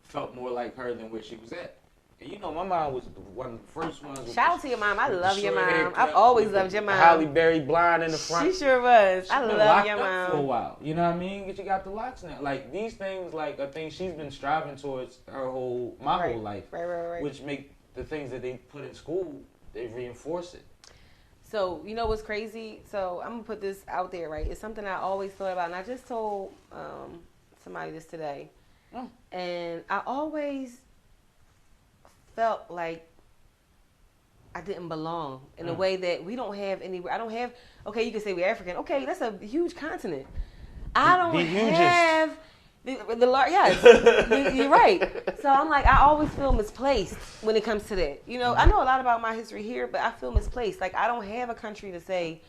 [SPEAKER 2] felt more like her than where she was at. And you know, my mom was one of the first ones.
[SPEAKER 3] Shout out to your mom. I love your mom.
[SPEAKER 2] Haircut,
[SPEAKER 3] I've always loved your mom.
[SPEAKER 2] Halle Berry blonde in the front.
[SPEAKER 3] She sure was. I love your
[SPEAKER 2] mom. For a
[SPEAKER 3] mom.
[SPEAKER 2] while, you know what I mean? She got the locks now. Like, these things, like, are things she's been striving towards my whole life.
[SPEAKER 3] Right.
[SPEAKER 2] Which make the things that they put in school, they reinforce it.
[SPEAKER 3] So, you know what's crazy? So, I'm going to put this out there, right? It's something I always thought about. And I just told somebody this today. And I always felt like I didn't belong in a way that we don't have anywhere. I don't have, okay, you can say we're African. Okay, that's a huge continent. I don't have yes, you're right. So I'm like, I always feel misplaced when it comes to that. You know, I know a lot about my history here, but I feel misplaced. Like, I don't have a country to say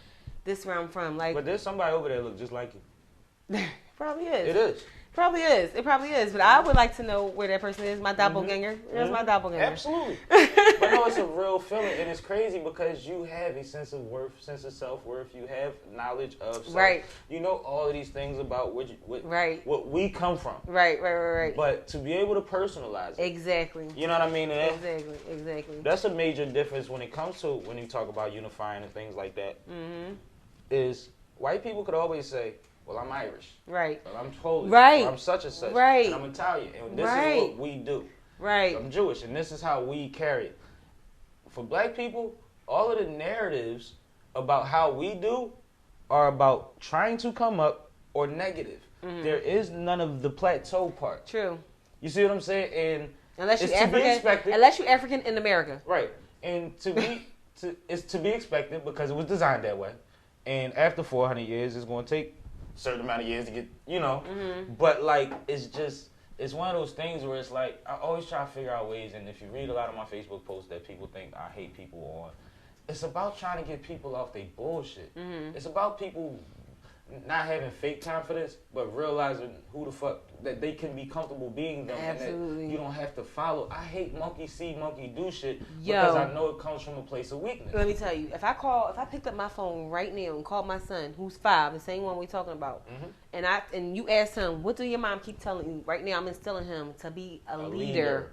[SPEAKER 3] this where I'm from. Like,
[SPEAKER 2] but there's somebody over there that looks just like you.
[SPEAKER 3] Probably is.
[SPEAKER 2] It is.
[SPEAKER 3] Probably is. It probably is. But I would like to know where that person is. My doppelganger. Where's my doppelganger?
[SPEAKER 2] Absolutely. But no, it's a real feeling, and it's crazy because you have a sense of worth, sense of self-worth. You have knowledge of self.
[SPEAKER 3] Right.
[SPEAKER 2] You know all of these things about what we come from.
[SPEAKER 3] Right.
[SPEAKER 2] But to be able to personalize it.
[SPEAKER 3] Exactly.
[SPEAKER 2] You know what I mean? And
[SPEAKER 3] Exactly.
[SPEAKER 2] that's a major difference when it comes to when you talk about unifying and things like that. Is white people could always say, well, I'm Irish.
[SPEAKER 3] Right.
[SPEAKER 2] Well, I'm Polish.
[SPEAKER 3] Right.
[SPEAKER 2] Or I'm such and such.
[SPEAKER 3] Right.
[SPEAKER 2] And I'm Italian. And this
[SPEAKER 3] Right.
[SPEAKER 2] is what we do.
[SPEAKER 3] Right.
[SPEAKER 2] I'm Jewish, and this is how we carry it. For black people, all of the narratives about how we do are about trying to come up or negative. There is none of the plateau part.
[SPEAKER 3] True.
[SPEAKER 2] You see what I'm saying? And
[SPEAKER 3] unless
[SPEAKER 2] it's
[SPEAKER 3] you're
[SPEAKER 2] to be
[SPEAKER 3] African,
[SPEAKER 2] expected.
[SPEAKER 3] unless you're African in America.
[SPEAKER 2] Right. And it's to be expected because it was designed that way. And after 400 years, it's going to take a certain amount of years to get, you know. But, like, it's one of those things where it's like, I always try to figure out ways, and if you read a lot of my Facebook posts that people think I hate people on, it's about trying to get people off their bullshit. It's about people not having fake confidence, but realizing who the fuck, that they can be comfortable being them.
[SPEAKER 3] Absolutely.
[SPEAKER 2] And that you don't have to follow. I hate monkey see, monkey do shit because I know it comes from a place of weakness.
[SPEAKER 3] Let me tell you, if I picked up my phone right now and called my son, who's 5, the same one we're talking about, and you asked him, what do your mom keep telling you? Right now, I'm instilling him to be a leader.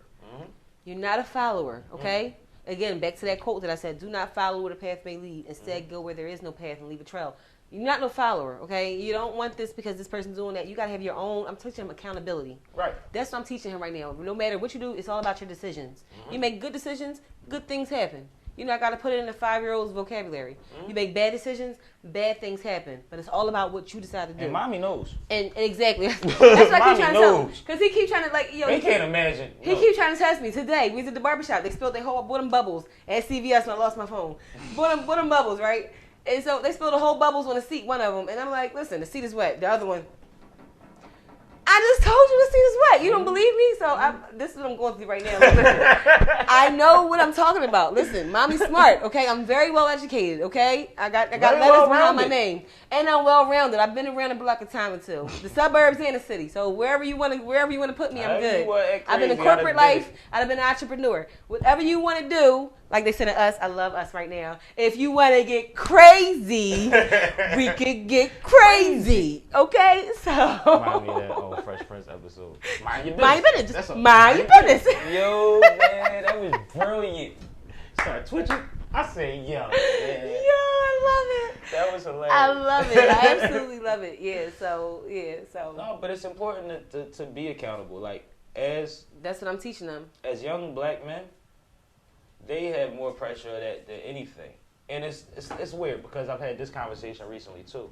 [SPEAKER 3] You're not a follower, okay? Again, back to that quote that I said, do not follow where the path may lead. Instead, go where there is no path and leave a trail. You're not no follower, okay? You don't want this because this person's doing that. You got to have your own. I'm teaching him accountability. Right. That's what I'm teaching him right now. No matter what you do, it's all about your decisions. You make good decisions, good things happen. You know, I got to put it in a 5-year-old's vocabulary. You make bad decisions, bad things happen. But it's all about what you decide to do.
[SPEAKER 2] And mommy knows.
[SPEAKER 3] And exactly. That's what I keep trying to tell him. Because he keeps trying to, like,
[SPEAKER 2] they can't imagine.
[SPEAKER 3] He keeps trying to test me. Today, we was at the barbershop. They spilled their whole, bought them bubbles at CVS and I lost my phone. Bought them bubbles, right? And so they spilled the whole bubbles on the seat, one of them. And I'm like, listen, the seat is wet. The other one, I just told you the seat is wet. You don't believe me? So this is what I'm going through right now. Listen, I know what I'm talking about. Listen, mommy's smart, okay? I'm very well educated, okay? I got letters behind my name. And I'm well rounded. I've been around the block a time or two. The suburbs and the city. So wherever you want to put me, I'm good. I've been in corporate life. I've been an entrepreneur. Whatever you want to do, like they said to us, I love us right now. If you want to get crazy, we could get crazy. Okay? So
[SPEAKER 2] Remind me of that old Fresh Prince episode. Mind your business.
[SPEAKER 3] Mind your business. Mind your business.
[SPEAKER 2] Yo, man, that was brilliant. Start twitching. I say, yo, man.
[SPEAKER 3] Yo, I love it.
[SPEAKER 2] That was hilarious.
[SPEAKER 3] I love it. I absolutely love it. Yeah. So.
[SPEAKER 2] No, but it's important to be accountable. Like as
[SPEAKER 3] That's what I'm teaching them.
[SPEAKER 2] As young black men, they have more pressure of that than anything, and it's weird because I've had this conversation recently too.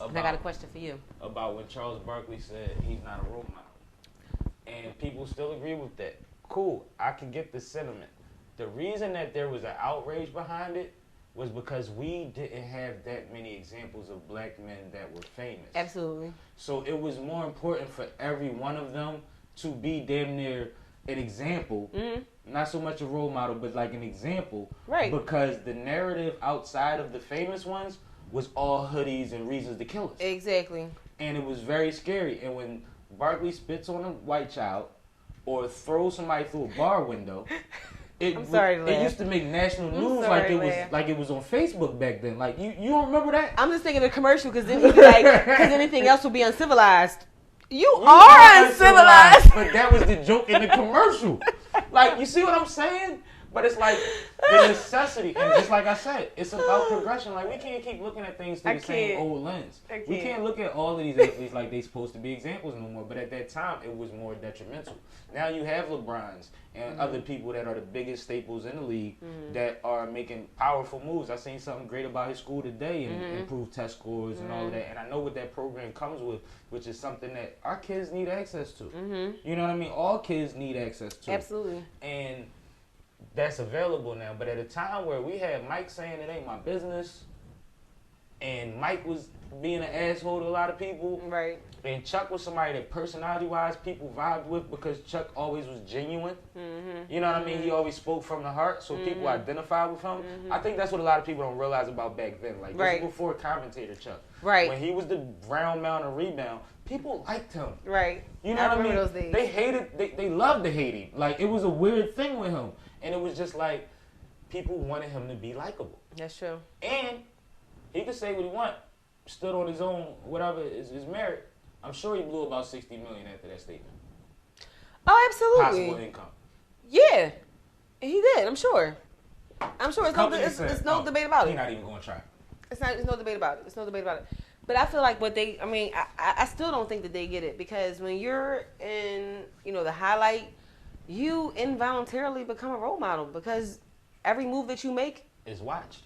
[SPEAKER 3] And I got a question for you.
[SPEAKER 2] About when Charles Barkley said he's not a role model, and people still agree with that. Cool, I can get the sentiment. The reason that there was an outrage behind it was because we didn't have that many examples of black men that were famous.
[SPEAKER 3] Absolutely.
[SPEAKER 2] So it was more important for every one of them to be damn near an example, not so much a role model, but like an example.
[SPEAKER 3] Right.
[SPEAKER 2] Because the narrative outside of the famous ones was all hoodies and reasons to kill us.
[SPEAKER 3] Exactly.
[SPEAKER 2] And it was very scary. And when Barkley spits on a white child or throws somebody through a bar window, it used to make national news like it was on Facebook back then. Like you don't remember that?
[SPEAKER 3] I'm just thinking of the commercial because then he'd be like, because anything else would be uncivilized. You are uncivilized.
[SPEAKER 2] But that was the joke in the commercial. Like, you see what I'm saying? But it's like the necessity. And just like I said, it's about progression. Like, we can't keep looking at things through the same old lens. We can't look at all of these athletes like they're supposed to be examples no more. But at that time, it was more detrimental. Now you have LeBrons and other people that are the biggest staples in the league that are making powerful moves. I seen something great about his school today and improved test scores and all of that. And I know what that program comes with, which is something that our kids need access to. You know what I mean? All kids need access to.
[SPEAKER 3] Absolutely.
[SPEAKER 2] And that's available now. But at a time where we had Mike saying it ain't my business, and Mike was being an asshole to a lot of people,
[SPEAKER 3] right?
[SPEAKER 2] And Chuck was somebody that personality-wise people vibed with because Chuck always was genuine. You know what I mean? He always spoke from the heart, so people identified with him. I think that's what a lot of people don't realize about back then. Like, this was before commentator Chuck.
[SPEAKER 3] Right.
[SPEAKER 2] When he was the round mound and rebound, people liked him.
[SPEAKER 3] Right.
[SPEAKER 2] You know what I mean?
[SPEAKER 3] Those days.
[SPEAKER 2] They hated, they loved to hate him. Like, it was a weird thing with him. And it was just like, people wanted him to be likable.
[SPEAKER 3] That's true.
[SPEAKER 2] And he could say what he want, stood on his own, whatever is merit. I'm sure he blew about $60 million after that statement.
[SPEAKER 3] Oh, absolutely.
[SPEAKER 2] Possible income.
[SPEAKER 3] Yeah, he did. I'm sure. It's no debate about it.
[SPEAKER 2] He's not even going to try.
[SPEAKER 3] It's no debate about it. It's no debate about it. But I feel like I still don't think that they get it because when you're in, the highlight, you involuntarily become a role model because every move that you make
[SPEAKER 2] is watched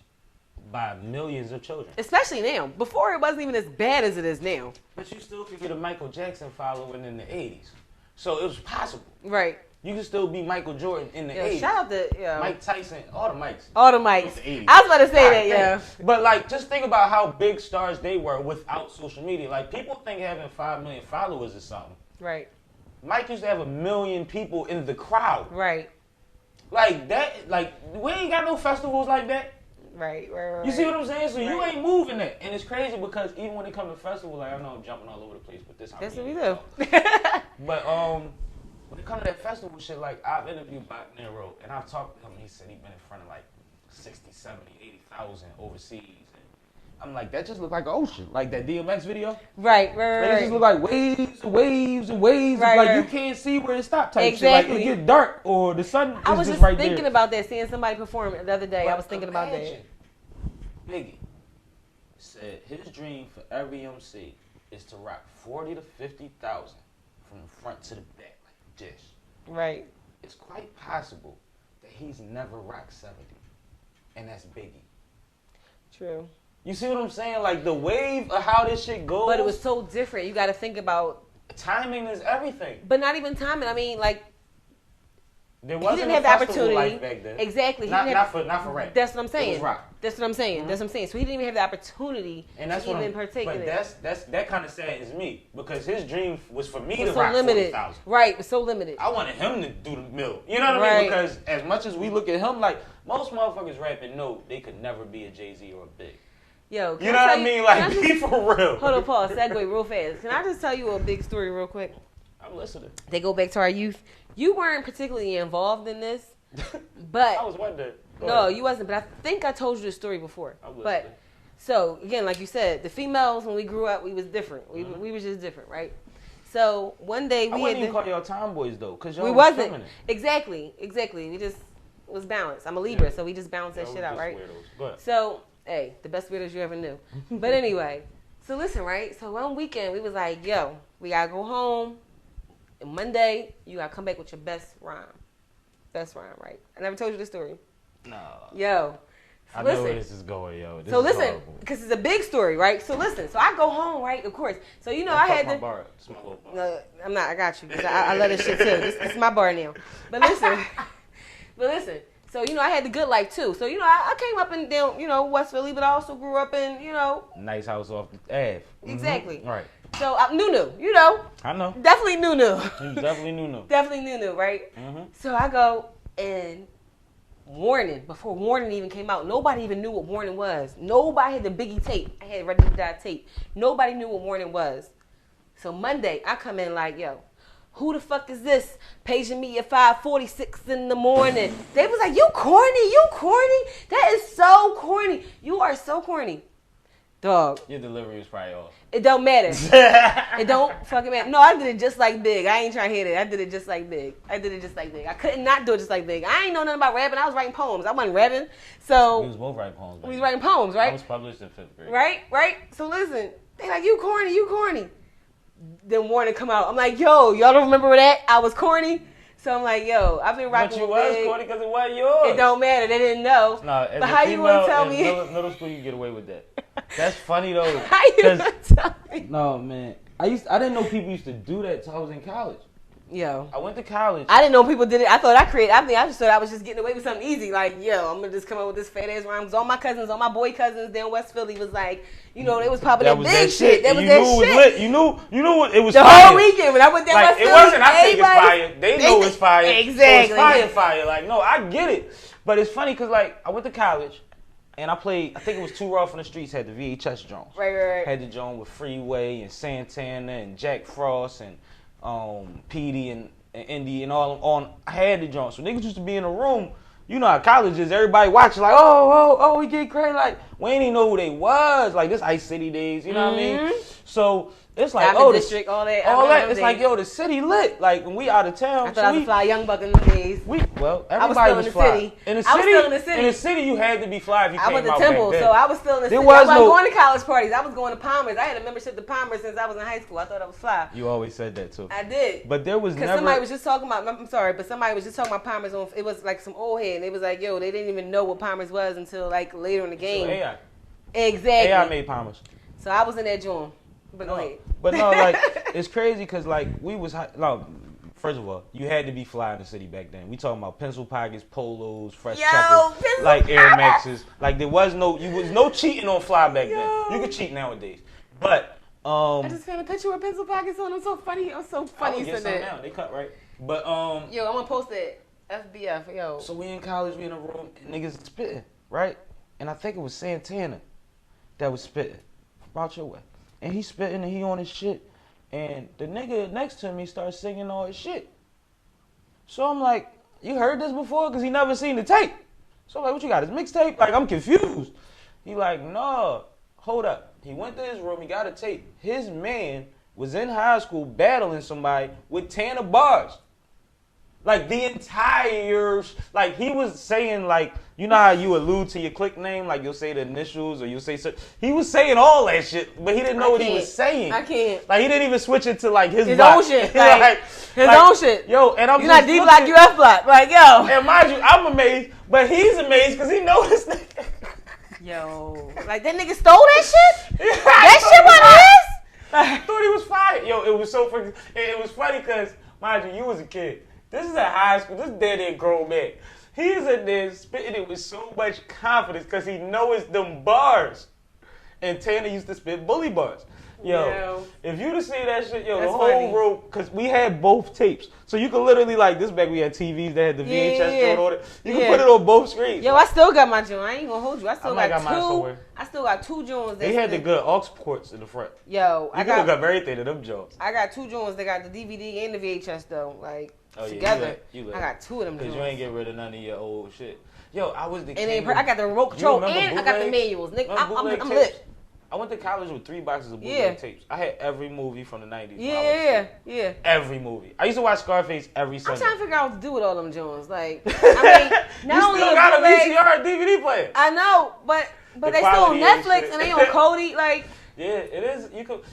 [SPEAKER 2] by millions of children.
[SPEAKER 3] Especially now. Before it wasn't even as bad as it is now.
[SPEAKER 2] But you still could get a Michael Jackson following in the 80s. So it was possible.
[SPEAKER 3] Right.
[SPEAKER 2] You can still be Michael Jordan in the 80s.
[SPEAKER 3] Shout out to
[SPEAKER 2] Mike Tyson, all the Mics.
[SPEAKER 3] All the Mics. I was about to say that,
[SPEAKER 2] But like, just think about how big stars they were without social media. Like, people think having 5 million followers is something.
[SPEAKER 3] Right.
[SPEAKER 2] Mike used to have 1 million people in the crowd.
[SPEAKER 3] Right.
[SPEAKER 2] Like that, like we ain't got no festivals like that.
[SPEAKER 3] Right.
[SPEAKER 2] You see what I'm saying? So you ain't moving that. And it's crazy because even when it comes to festivals, like I know I'm jumping all over the place, but that's
[SPEAKER 3] what we do.
[SPEAKER 2] But when it comes to that festival shit, like I've interviewed Bach Nero and I've talked to him, he said he's been in front of like 60, 70, 80,000 overseas. I'm like, that just look like an ocean. Like that DMX video.
[SPEAKER 3] Right.
[SPEAKER 2] It just look like waves and waves and waves. Like you can't see where it stopped type shit. Like it get dark or the sun is just right there.
[SPEAKER 3] I was just thinking about that, seeing somebody perform the other day. But I was thinking about that.
[SPEAKER 2] Biggie said his dream for every MC is to rock 40 to 50,000 from the front to the back like this.
[SPEAKER 3] Right.
[SPEAKER 2] It's quite possible that he's never rocked 70. And that's Biggie.
[SPEAKER 3] True.
[SPEAKER 2] You see what I'm saying? Like the wave of how this shit goes.
[SPEAKER 3] But it was so different. You got to think about
[SPEAKER 2] timing is everything.
[SPEAKER 3] But not even timing. I mean, like
[SPEAKER 2] there wasn't
[SPEAKER 3] he didn't have the opportunity.
[SPEAKER 2] Back then.
[SPEAKER 3] Exactly.
[SPEAKER 2] Not for rap.
[SPEAKER 3] That's what I'm saying.
[SPEAKER 2] It was rock.
[SPEAKER 3] That's what I'm saying. That's what I'm saying. So he didn't even have the opportunity to even partake in it.
[SPEAKER 2] But that kind of saddens me because his dream was for me to
[SPEAKER 3] so
[SPEAKER 2] rock 40,000.
[SPEAKER 3] Right. It was so limited.
[SPEAKER 2] I wanted him to do the mill. You know what I mean? Because as much as we look at him, like most motherfuckers rapping, know they could never be a Jay-Z or a Big.
[SPEAKER 3] Yo,
[SPEAKER 2] you know what I mean? Like, be for real.
[SPEAKER 3] Hold on, pause. Segue real fast. Can I just tell you a big story real quick?
[SPEAKER 2] I'm listening.
[SPEAKER 3] They go back to our youth. You weren't particularly involved in this, but
[SPEAKER 2] I was wondering.
[SPEAKER 3] No, you wasn't. But I think I told you the story before.
[SPEAKER 2] I'm listening.
[SPEAKER 3] But so again, like you said, the females when we grew up, we was different. We was just different, right? So one day we
[SPEAKER 2] I wouldn't even call y'all tomboys though, cause y'all
[SPEAKER 3] we
[SPEAKER 2] was
[SPEAKER 3] wasn't
[SPEAKER 2] feminine.
[SPEAKER 3] exactly. We just was balanced. I'm a Libra, so we just balanced that shit out, right?
[SPEAKER 2] Go ahead.
[SPEAKER 3] So, hey, the best weirdos you ever knew. But anyway, so listen, right? So one weekend, we was like, yo, we got to go home. And Monday, you got to come back with your best rhyme. Best rhyme, right? I never told you this story.
[SPEAKER 2] No.
[SPEAKER 3] Yo. So
[SPEAKER 2] I know where this is going, yo.
[SPEAKER 3] So listen, because it's a big story, right? So listen, so I go home, right? Of course. So, you know, I had to... No, I'm not. I got you. I love this shit, too. This is my bar now. But listen. So, you know, I had the good life, too. So, you know, I came up and down, you know, West Philly, but I also grew up in, you know...
[SPEAKER 2] Nice house off the Ave.
[SPEAKER 3] Exactly.
[SPEAKER 2] Right.
[SPEAKER 3] So, I'm new, you know.
[SPEAKER 2] I know.
[SPEAKER 3] Definitely new.
[SPEAKER 2] He was definitely new.
[SPEAKER 3] Definitely new, right?
[SPEAKER 2] Mm-hmm.
[SPEAKER 3] So, I go and... before Warning even came out, nobody even knew what Warning was. Nobody had the Biggie tape. I had Ready to Die tape. Nobody knew what Warning was. So Monday, I come in like, yo, who the fuck is this paging me at 5:46 in the morning? They was like, you corny. That is so corny. You are so corny. Dog.
[SPEAKER 2] Your delivery was probably off.
[SPEAKER 3] It don't matter. It don't fucking matter. No, I did it just like Big. I ain't trying to hear that. I did it just like Big. I couldn't not do it just like Big. I ain't know nothing about rapping. I was writing poems. I wasn't rapping. So
[SPEAKER 2] We was both writing poems.
[SPEAKER 3] we was writing poems, right?
[SPEAKER 2] I was published in 5th grade.
[SPEAKER 3] Right? So listen, they like, you corny. Then Warning come out. I'm like, yo, y'all don't remember that? I was corny. So I'm like, yo, I've been rocking with Big.
[SPEAKER 2] But you was corny because it wasn't yours.
[SPEAKER 3] It don't matter. They didn't know.
[SPEAKER 2] No,
[SPEAKER 3] but how you gonna tell me?
[SPEAKER 2] Middle school, you get away with that. That's funny though.
[SPEAKER 3] How you gonna tell me?
[SPEAKER 2] No, man. I didn't know people used to do that till I was in college.
[SPEAKER 3] Yo.
[SPEAKER 2] I went to college.
[SPEAKER 3] I didn't know people did it. I just thought I was just getting away with something easy. Like, yo, I'm gonna just come up with this fat ass rhymes. All my boy cousins down West Philly was like, you know, they was popping that big shit. That was that shit.
[SPEAKER 2] You knew what it was.
[SPEAKER 3] The
[SPEAKER 2] fire.
[SPEAKER 3] whole weekend when I went down West Philly.
[SPEAKER 2] It wasn't. I think it's fire. They know it's fire.
[SPEAKER 3] Exactly.
[SPEAKER 2] So it's fire. Like, no, I get it. But it's funny because like I went to college. And I played, I think it was Too Raw from the Streets, had the VHS Jones.
[SPEAKER 3] Right.
[SPEAKER 2] Had the Jones with Freeway and Santana and Jack Frost and Petey and Indy and all on. I had the Jones. So niggas used to be in a room, you know how college is, everybody watching like, oh, we get crazy. Like, we ain't even know who they was. Like, this Ice City days, you know what I mean? So it's like,
[SPEAKER 3] Diamond District, all that.
[SPEAKER 2] It's like, yo, the city lit. Like, when we out of town.
[SPEAKER 3] I thought I was a fly young buck in them days.
[SPEAKER 2] Everybody was fly. In the city, you had to be fly if you came out back then.
[SPEAKER 3] I was at Temple, so I was still in the city. I wasn't going to college parties. I was going to Palmer's. I had a membership to Palmer's since I was in high school. I thought I was fly.
[SPEAKER 2] You always said that, too.
[SPEAKER 3] I did.
[SPEAKER 2] But there was never...
[SPEAKER 3] Because somebody was just talking about... I'm sorry, but somebody was just talking about Palmer's. It was like some old head. And they was like, yo, they didn't even know what Palmer's was until like later in the game.
[SPEAKER 2] So AI.
[SPEAKER 3] Exactly.
[SPEAKER 2] AI made Palmer's.
[SPEAKER 3] So I was in that joint. But go ahead.
[SPEAKER 2] But no, like, it's crazy because, like, first of all, you had to be fly in the city back then. We talking about pencil pockets, polos, fresh chuckles, like Air Maxes. Like, there was no cheating on fly back then. You could cheat nowadays. But,
[SPEAKER 3] I just found a picture with pencil pockets on. I'm so funny.
[SPEAKER 2] Get some now. They cut, right? But,
[SPEAKER 3] yo, I'm gonna post it. FBF, yo.
[SPEAKER 2] So we in college, we in a room, and niggas spitting, right? And I think it was Santana that was spitting. About your way. And he spitting and he on his shit. And the nigga next to me starts singing all his shit. So I'm like, you heard this before? Because he never seen the tape. So I'm like, what you got, his mixtape? Like, I'm confused. He like, no, hold up. He went to his room, he got a tape. His man was in high school battling somebody with 10 bars. Like, the entire, like, he was saying, like, you know how you allude to your clique name? Like, you'll say the initials or you'll say, he was saying all that shit, but he didn't know what he was saying.
[SPEAKER 3] I can't.
[SPEAKER 2] Like, he didn't even switch it to, like, his
[SPEAKER 3] own shit. His own shit.
[SPEAKER 2] Yo, and I'm
[SPEAKER 3] You're not D Block, you F Block. Like, yo.
[SPEAKER 2] And mind you, I'm amazed, but he's amazed because he noticed that.
[SPEAKER 3] Yo. Like, that nigga stole that shit? That shit wasn't his?
[SPEAKER 2] I thought he was fired. Yo, it was so freaking, it was funny because, mind you was a kid. This is a high school. This is dead grown man. He's in there spitting it with so much confidence because he knows them bars. And Tanner used to spit bully bars. Yo, if you to see that shit, yo,
[SPEAKER 3] that's
[SPEAKER 2] the whole
[SPEAKER 3] funny.
[SPEAKER 2] room, because we had both tapes. So you could literally, like, this back we had TVs that had the VHS joint on it. You could put it on both screens.
[SPEAKER 3] Yo, I still got my joint. I ain't gonna hold you. I still
[SPEAKER 2] got
[SPEAKER 3] got
[SPEAKER 2] mine somewhere.
[SPEAKER 3] I still got two joints.
[SPEAKER 2] They had the good aux ports in the front.
[SPEAKER 3] Yo,
[SPEAKER 2] I got everything in them joints.
[SPEAKER 3] I got two joints that got the DVD and the VHS though. Like,
[SPEAKER 2] oh,
[SPEAKER 3] together.
[SPEAKER 2] You
[SPEAKER 3] I got two of them joints.
[SPEAKER 2] Because you ain't get rid of none of your old shit. Yo, I was the
[SPEAKER 3] king. And I got the remote control and I got the manuals. Nigga, I'm lit.
[SPEAKER 2] I went to college with 3 boxes of bootleg tapes. I had every movie from the 90s.
[SPEAKER 3] Yeah.
[SPEAKER 2] Every movie. I used to watch Scarface every Sunday.
[SPEAKER 3] I'm trying to figure out what to do with all them Jones. Like, I mean, not
[SPEAKER 2] you
[SPEAKER 3] only
[SPEAKER 2] still
[SPEAKER 3] the
[SPEAKER 2] got a
[SPEAKER 3] bootlegs,
[SPEAKER 2] VCR DVD player.
[SPEAKER 3] I know, but
[SPEAKER 2] The
[SPEAKER 3] they still on
[SPEAKER 2] quality ain't
[SPEAKER 3] Netflix
[SPEAKER 2] shit.
[SPEAKER 3] and they on Cody. Like,
[SPEAKER 2] Yeah, it is.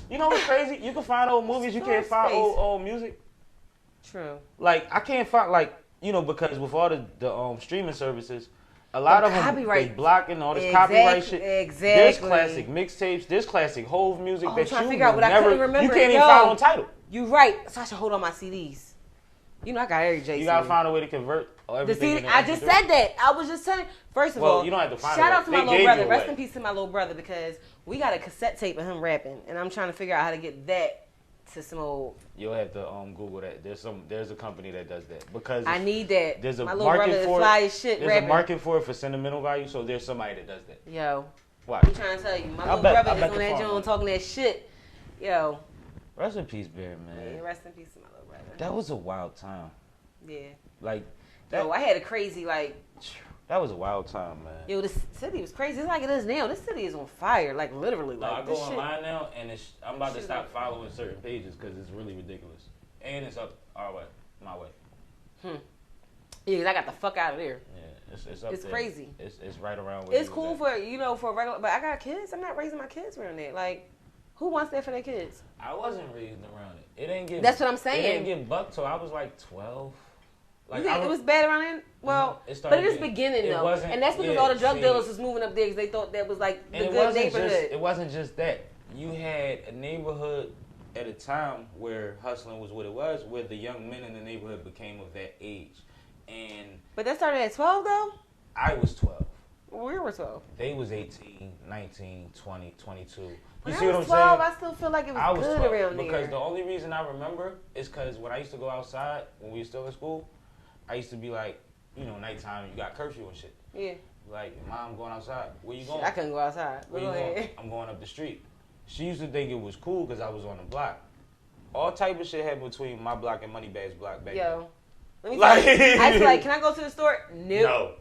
[SPEAKER 2] You know what's crazy? You can find old movies. You can't find old music.
[SPEAKER 3] true.
[SPEAKER 2] Like I can't find because with all the streaming services, a lot of them they blocking all this copyright shit.
[SPEAKER 3] Exactly.
[SPEAKER 2] There's classic mixtapes. There's classic Hove music that
[SPEAKER 3] I'm trying
[SPEAKER 2] you
[SPEAKER 3] to figure out what
[SPEAKER 2] never.
[SPEAKER 3] I couldn't remember.
[SPEAKER 2] You can't even find on title.
[SPEAKER 3] You right. So I should hold on my CDs. You know I got every J.
[SPEAKER 2] You gotta find a way to convert
[SPEAKER 3] The
[SPEAKER 2] everything.
[SPEAKER 3] CD, I just said that. I was just telling. First of all,
[SPEAKER 2] you don't have to find
[SPEAKER 3] shout
[SPEAKER 2] it.
[SPEAKER 3] out to my
[SPEAKER 2] They
[SPEAKER 3] little
[SPEAKER 2] gave
[SPEAKER 3] brother.
[SPEAKER 2] you
[SPEAKER 3] Rest
[SPEAKER 2] away.
[SPEAKER 3] in peace to my little brother because we got a cassette tape of him rapping, and I'm trying to figure out how to get that to some old.
[SPEAKER 2] You'll have to Google that. There's a company that does that because
[SPEAKER 3] I need that.
[SPEAKER 2] There's a
[SPEAKER 3] my little brother
[SPEAKER 2] market
[SPEAKER 3] is
[SPEAKER 2] for
[SPEAKER 3] fly
[SPEAKER 2] it.
[SPEAKER 3] as shit
[SPEAKER 2] There's
[SPEAKER 3] rapping.
[SPEAKER 2] a market for it for sentimental value. So there's somebody that does that.
[SPEAKER 3] Yo,
[SPEAKER 2] Watch.
[SPEAKER 3] I'm trying to tell you, my
[SPEAKER 2] I
[SPEAKER 3] little
[SPEAKER 2] bet
[SPEAKER 3] brother is
[SPEAKER 2] the
[SPEAKER 3] on that
[SPEAKER 2] farm.
[SPEAKER 3] joint talking that shit. Yo,
[SPEAKER 2] Rest in peace, Bear, man.
[SPEAKER 3] yeah, rest in peace to my little brother.
[SPEAKER 2] That was a wild time.
[SPEAKER 3] Yeah.
[SPEAKER 2] Like,
[SPEAKER 3] Yo, I had a crazy
[SPEAKER 2] that was a wild time, man.
[SPEAKER 3] Yo, this city was crazy. It's like it is now. This city is on fire, like literally.
[SPEAKER 2] No,
[SPEAKER 3] Like
[SPEAKER 2] I go
[SPEAKER 3] this shit.
[SPEAKER 2] online now, and I'm about to
[SPEAKER 3] Shit
[SPEAKER 2] stop
[SPEAKER 3] is-
[SPEAKER 2] following certain pages because it's really ridiculous. And it's up our way, my way.
[SPEAKER 3] Yeah, 'cause I got the fuck out of there.
[SPEAKER 2] Yeah, it's up
[SPEAKER 3] It's
[SPEAKER 2] there.
[SPEAKER 3] crazy.
[SPEAKER 2] It's right around where
[SPEAKER 3] It's
[SPEAKER 2] you
[SPEAKER 3] cool
[SPEAKER 2] was at.
[SPEAKER 3] for a regular, but I got kids. I'm not raising my kids around there. Like, who wants that for their kids?
[SPEAKER 2] I wasn't raised around it. It didn't get.
[SPEAKER 3] That's what I'm
[SPEAKER 2] It
[SPEAKER 3] saying.
[SPEAKER 2] didn't get bucked till I was like 12.
[SPEAKER 3] You think it was bad around then? Well,
[SPEAKER 2] It
[SPEAKER 3] but it is
[SPEAKER 2] started
[SPEAKER 3] beginning
[SPEAKER 2] it
[SPEAKER 3] though,
[SPEAKER 2] wasn't-
[SPEAKER 3] and that's because
[SPEAKER 2] yeah,
[SPEAKER 3] all the drug
[SPEAKER 2] see.
[SPEAKER 3] dealers was moving up there because they thought that was like the
[SPEAKER 2] And
[SPEAKER 3] good neighborhood.
[SPEAKER 2] it wasn't just that. You had a neighborhood at a time where hustling was what it was, where the young men in the neighborhood became of that age. And
[SPEAKER 3] But that started at 12 though.
[SPEAKER 2] I was 12.
[SPEAKER 3] We were 12.
[SPEAKER 2] They was 18, 19, 20, 22. You
[SPEAKER 3] When
[SPEAKER 2] see
[SPEAKER 3] I
[SPEAKER 2] what I'm
[SPEAKER 3] was 12,
[SPEAKER 2] saying?
[SPEAKER 3] I still feel like it
[SPEAKER 2] I
[SPEAKER 3] was
[SPEAKER 2] was
[SPEAKER 3] good
[SPEAKER 2] 12
[SPEAKER 3] around
[SPEAKER 2] because
[SPEAKER 3] there.
[SPEAKER 2] the only reason I remember is because when I used to go outside when we were still in school, I used to be like, nighttime, you got curfew and shit.
[SPEAKER 3] Yeah.
[SPEAKER 2] Like, Mom, I'm going outside. Where you
[SPEAKER 3] Shit,
[SPEAKER 2] going?
[SPEAKER 3] I couldn't go outside.
[SPEAKER 2] Where
[SPEAKER 3] But
[SPEAKER 2] you
[SPEAKER 3] go
[SPEAKER 2] going?
[SPEAKER 3] ahead.
[SPEAKER 2] I'm going up the street. She used to think it was cool because I was on the block. All type of shit happened between my block and Moneybag's block back then.
[SPEAKER 3] Yo, let me
[SPEAKER 2] Like-
[SPEAKER 3] tell you. I was like, can I go to the store? Nope.
[SPEAKER 2] No.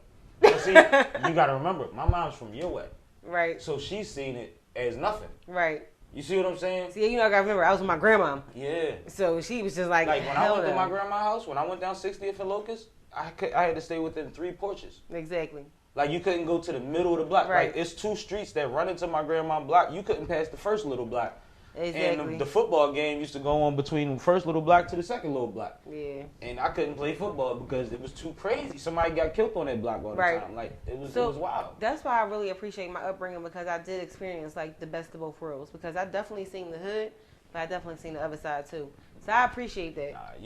[SPEAKER 2] But see, you got to remember, my mom's from your way.
[SPEAKER 3] Right.
[SPEAKER 2] So she's seen it as nothing.
[SPEAKER 3] Right.
[SPEAKER 2] You see what I'm saying?
[SPEAKER 3] See, I gotta remember, I was with my grandma,
[SPEAKER 2] Yeah.
[SPEAKER 3] so she was just like,
[SPEAKER 2] Like when I
[SPEAKER 3] hell
[SPEAKER 2] went to
[SPEAKER 3] no.
[SPEAKER 2] my grandma's house, when I went down 60th and Locust, I had to stay within 3 porches.
[SPEAKER 3] Exactly.
[SPEAKER 2] Like you couldn't go to the middle of the block.
[SPEAKER 3] Right.
[SPEAKER 2] Like it's 2 streets that run into my grandma's block. You couldn't pass the first little block.
[SPEAKER 3] Exactly.
[SPEAKER 2] And the football game used to go on between the first little block to the second little block.
[SPEAKER 3] Yeah.
[SPEAKER 2] And I couldn't play football because it was too crazy. Somebody got killed on that block all the
[SPEAKER 3] Right.
[SPEAKER 2] time. Like it was
[SPEAKER 3] So
[SPEAKER 2] wild.
[SPEAKER 3] that's why I really appreciate my upbringing because I did experience like the best of both worlds because I definitely seen the hood, but I definitely seen the other side too. So I appreciate that.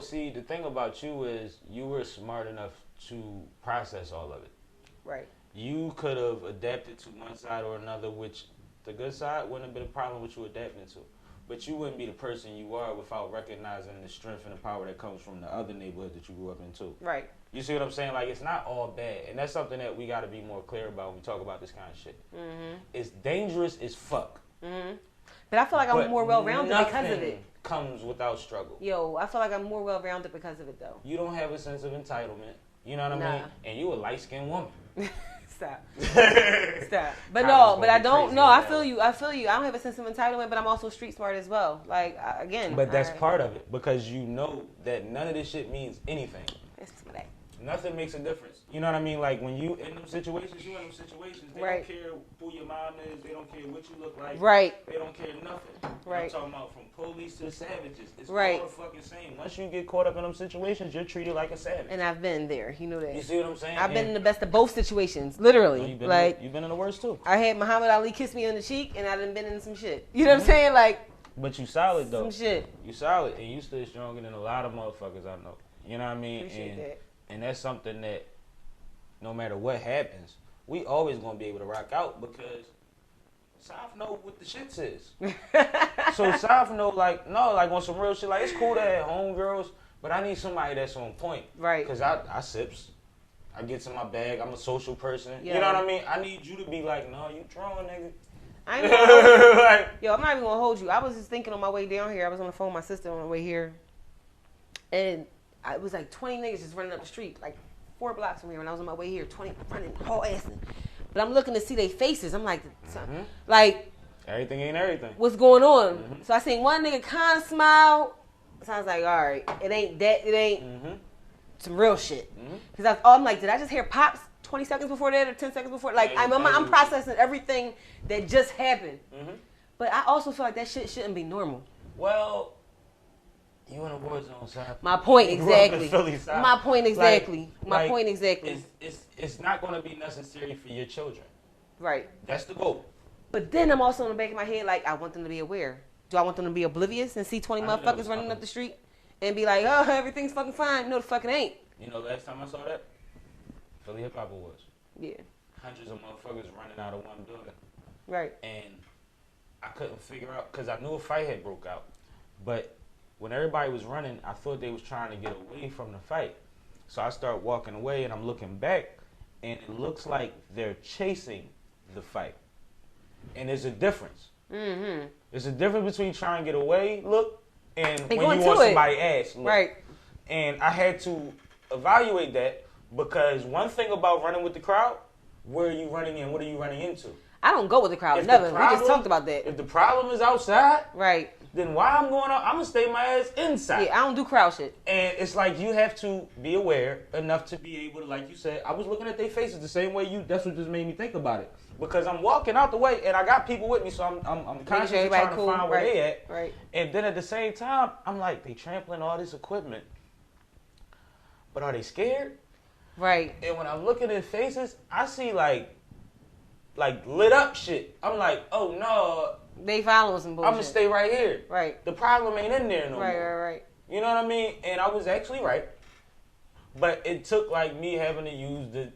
[SPEAKER 2] See, the thing about you is you were smart enough to process all of it.
[SPEAKER 3] Right.
[SPEAKER 2] You could have adapted to one side or another, which the good side wouldn't have been a problem with you adapting to. But you wouldn't be the person you are without recognizing the strength and the power that comes from the other neighborhood that you grew up in too.
[SPEAKER 3] Right.
[SPEAKER 2] You see what I'm saying? Like, it's not all bad. And that's something that we got to be more clear about when we talk about this kind of shit.
[SPEAKER 3] Mm-hmm.
[SPEAKER 2] It's dangerous as fuck.
[SPEAKER 3] Mm-hmm. But I feel like I'm
[SPEAKER 2] But
[SPEAKER 3] more well-rounded because of
[SPEAKER 2] nothing
[SPEAKER 3] it.
[SPEAKER 2] comes without struggle.
[SPEAKER 3] Yo, I feel like I'm more well-rounded because of it though.
[SPEAKER 2] You don't have a sense of entitlement. You know what I
[SPEAKER 3] Nah.
[SPEAKER 2] mean? And you a light-skinned woman.
[SPEAKER 3] Stop.
[SPEAKER 2] Stop.
[SPEAKER 3] Stop. But
[SPEAKER 2] I
[SPEAKER 3] no,
[SPEAKER 2] was
[SPEAKER 3] but
[SPEAKER 2] gonna
[SPEAKER 3] I
[SPEAKER 2] be
[SPEAKER 3] don't.
[SPEAKER 2] crazy
[SPEAKER 3] No,
[SPEAKER 2] with
[SPEAKER 3] I
[SPEAKER 2] that
[SPEAKER 3] feel
[SPEAKER 2] one.
[SPEAKER 3] you. I feel you. I don't have a sense of entitlement, but I'm also street smart as well. Like again.
[SPEAKER 2] But that's part of it because you know that none of this shit means anything.
[SPEAKER 3] It's some of that.
[SPEAKER 2] Nothing makes a difference. You know what I mean? Like when you in them situations, they
[SPEAKER 3] Right.
[SPEAKER 2] don't care who your mom is, they don't care what you look like.
[SPEAKER 3] Right.
[SPEAKER 2] They don't care nothing.
[SPEAKER 3] Right.
[SPEAKER 2] I'm talking about from police to the savages. It's
[SPEAKER 3] Right.
[SPEAKER 2] all the fucking same. Once you get caught up in them situations, you're treated like a savage.
[SPEAKER 3] And I've been there. You know that.
[SPEAKER 2] You see what I'm saying?
[SPEAKER 3] I've been in
[SPEAKER 2] And-
[SPEAKER 3] the best of both situations,
[SPEAKER 2] Oh,
[SPEAKER 3] literally.
[SPEAKER 2] you've been
[SPEAKER 3] Like
[SPEAKER 2] you've been in the worst too.
[SPEAKER 3] I had Muhammad Ali kiss me on the cheek, and I done been in some shit. You know what I'm saying? Like
[SPEAKER 2] But you solid though.
[SPEAKER 3] some shit.
[SPEAKER 2] You solid and you stay stronger than a lot of motherfuckers I know. You know what I mean?
[SPEAKER 3] Appreciate that.
[SPEAKER 2] And that's something that no matter what happens, we always gonna be able to rock out because South know what the shits is. So South know like on some real shit, like it's cool to have homegirls, but I need somebody that's on point.
[SPEAKER 3] Right.
[SPEAKER 2] Cause I sips. I get in my bag. I'm a social person.
[SPEAKER 3] Yeah.
[SPEAKER 2] You know what I mean? I need you to be like, no, you drawing, nigga.
[SPEAKER 3] I ain't gonna hold you.
[SPEAKER 2] Like,
[SPEAKER 3] Yo, I'm not even gonna hold you. I was just thinking on my way down here. I was on the phone with my sister on the way here, and it was like 20 niggas just running up the street, like 4 blocks from here. When I was on my way here, 20 running, whole assing. But I'm looking to see their faces. I'm like, like
[SPEAKER 2] Everything ain't everything.
[SPEAKER 3] what's going on. So I seen one nigga kind of smile. So I was like, all right, it ain't some real shit. Because I'm like, did I just hear pops 20 seconds before that or 10 seconds before? Like, I'm processing everything that just happened. But I also feel like that shit shouldn't be normal.
[SPEAKER 2] Well, you in a war zone, son.
[SPEAKER 3] My point exactly. My point exactly.
[SPEAKER 2] It's not going to be necessary for your children.
[SPEAKER 3] Right.
[SPEAKER 2] That's the goal.
[SPEAKER 3] But then I'm also in the back of my head like, I want them to be aware. Do I want them to be oblivious and see 20 motherfuckers running up the street and be like, oh, everything's fucking fine? No, the fucking ain't.
[SPEAKER 2] You know, last time I saw that, Philly Hip Hop Awards.
[SPEAKER 3] Yeah.
[SPEAKER 2] Hundreds of motherfuckers running out of one building.
[SPEAKER 3] Right.
[SPEAKER 2] And I couldn't figure out, because I knew a fight had broke out. But when everybody was running, I thought they was trying to get away from the fight. So I start walking away and I'm looking back and it looks like they're chasing the fight. And there's a difference. There's a difference between trying to get away, look, and when you want somebody's ass, look.
[SPEAKER 3] Right.
[SPEAKER 2] And I had to evaluate that because one thing about running with the crowd, where are you running in? What are you running into?
[SPEAKER 3] I don't go with the crowd. Never. We just talked about that.
[SPEAKER 2] If the problem is outside,
[SPEAKER 3] right,
[SPEAKER 2] then why I'm going out, I'm going to stay my ass inside.
[SPEAKER 3] Yeah, I don't do crowd shit.
[SPEAKER 2] And it's like you have to be aware enough to be able to, like you said, I was looking at their faces the same way you, that's what just made me think about it. Because I'm walking out the way and I got people with me, so I'm constantly trying to find where they at.
[SPEAKER 3] Right.
[SPEAKER 2] And then at the same time, I'm like, they trampling all this equipment. But are they scared?
[SPEAKER 3] Right.
[SPEAKER 2] And when I look at their faces, I see like lit up shit. I'm like, oh no.
[SPEAKER 3] They following some bullshit.
[SPEAKER 2] I'm gonna stay right here.
[SPEAKER 3] Right.
[SPEAKER 2] The problem ain't in there no more.
[SPEAKER 3] Right.
[SPEAKER 2] You know what I mean? And I was actually right. But it took like me having to use the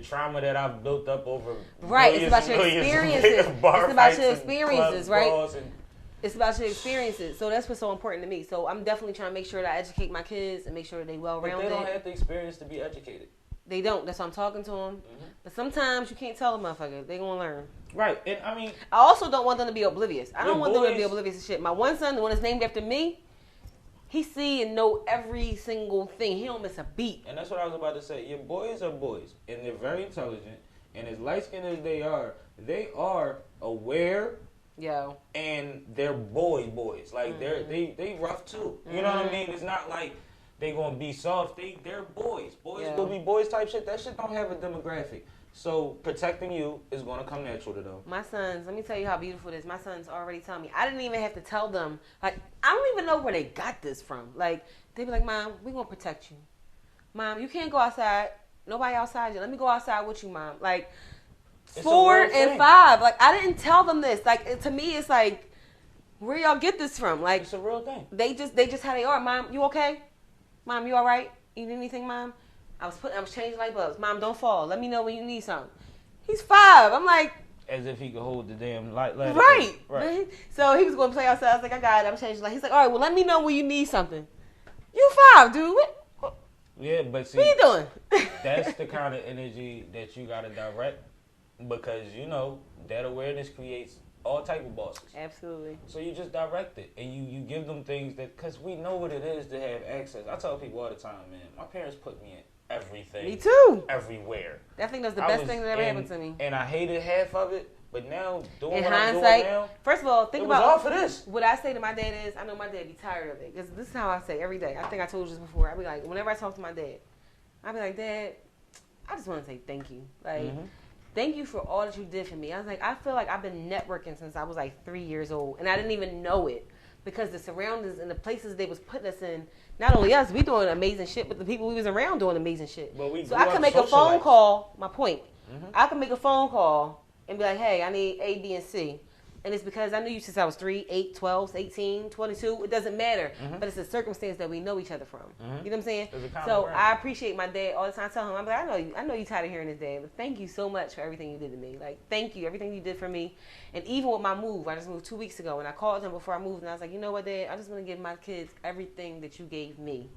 [SPEAKER 2] trauma that I've built up over
[SPEAKER 3] it's about your experiences. It's about your experiences, right? It's about your experiences. So that's what's so important to me. So I'm definitely trying to make sure that I educate my kids and make sure that they well-rounded.
[SPEAKER 2] But they don't have the experience to be educated.
[SPEAKER 3] They don't. That's why I'm talking to them. But sometimes you can't tell a motherfucker. They gonna learn.
[SPEAKER 2] Right. And I mean,
[SPEAKER 3] I also don't want them to be oblivious. I don't want them to be oblivious to shit. My one son, the one that's named after me, he see and know every single thing. He don't miss a beat.
[SPEAKER 2] And that's what I was about to say. Your boys are boys, and they're very intelligent. And as light-skinned as they are aware.
[SPEAKER 3] Yo.
[SPEAKER 2] And they're boys. Like they rough too. You know what I mean? It's not like they gonna be soft. They're boys. Boys will be boys type shit. That shit don't have a demographic. So protecting you is gonna come natural to them.
[SPEAKER 3] My sons, let me tell you how beautiful it is. My sons already tell me. I didn't even have to tell them. Like, I don't even know where they got this from. Like, they be like, Mom, we gonna protect you. Mom, you can't go outside. Nobody outside you. Let me go outside with you, Mom. Like, it's 4 and 5. Like, I didn't tell them this. Like, to me, it's like, where y'all get this from? Like,
[SPEAKER 2] it's a real thing.
[SPEAKER 3] They just how they are. Mom, you okay? Mom, you all right? You need anything, Mom? I was changing light bulbs. Mom, don't fall. Let me know when you need something. He's 5. I'm like,
[SPEAKER 2] as if he could hold the damn light.
[SPEAKER 3] Right. So he was going to play outside. I was like, I got it. I'm changing light. He's like, all right, well, let me know when you need something. You 5, dude.
[SPEAKER 2] Yeah, but see,
[SPEAKER 3] what you doing?
[SPEAKER 2] That's the kind of energy that you got to direct because, you know, that awareness creates all type of bosses.
[SPEAKER 3] Absolutely.
[SPEAKER 2] So you just direct it and you give them things that, because we know what it is to have access. I tell people all the time, man, my parents put me in everything.
[SPEAKER 3] Me too.
[SPEAKER 2] Everywhere.
[SPEAKER 3] I think that's the best thing that ever happened to me.
[SPEAKER 2] And I hated half of it, but now doing
[SPEAKER 3] in
[SPEAKER 2] what
[SPEAKER 3] hindsight,
[SPEAKER 2] I'm doing now,
[SPEAKER 3] first of all, think about
[SPEAKER 2] all for this.
[SPEAKER 3] What I say to my dad is, I know my dad be tired of it because this is how I say every day. I think I told you this before. I be like, whenever I talk to my dad, I be like, Dad, I just want to say thank you. Like, thank you for all that you did for me. I was like, I feel like I've been networking since I was like 3 years old, and I didn't even know it because the surroundings and the places they was putting us in. Not only us, we doing amazing shit, but the people we was around doing amazing shit. So I can make a phone call. My point. I can make a phone call and be like, hey, I need A, B, and C. And it's because I knew you since I was 3, 8, 12, 18, 22. It doesn't matter. But it's a circumstance that we know each other from. You know what I'm saying? So I appreciate my dad all the time. I tell him, I'm like, I know you tired of hearing this, Dad, but thank you so much for everything you did to me. Like, thank you, everything you did for me. And even with my move, I just moved 2 weeks ago, and I called him before I moved, and I was like, you know what, Dad? I just want to give my kids everything that you gave me.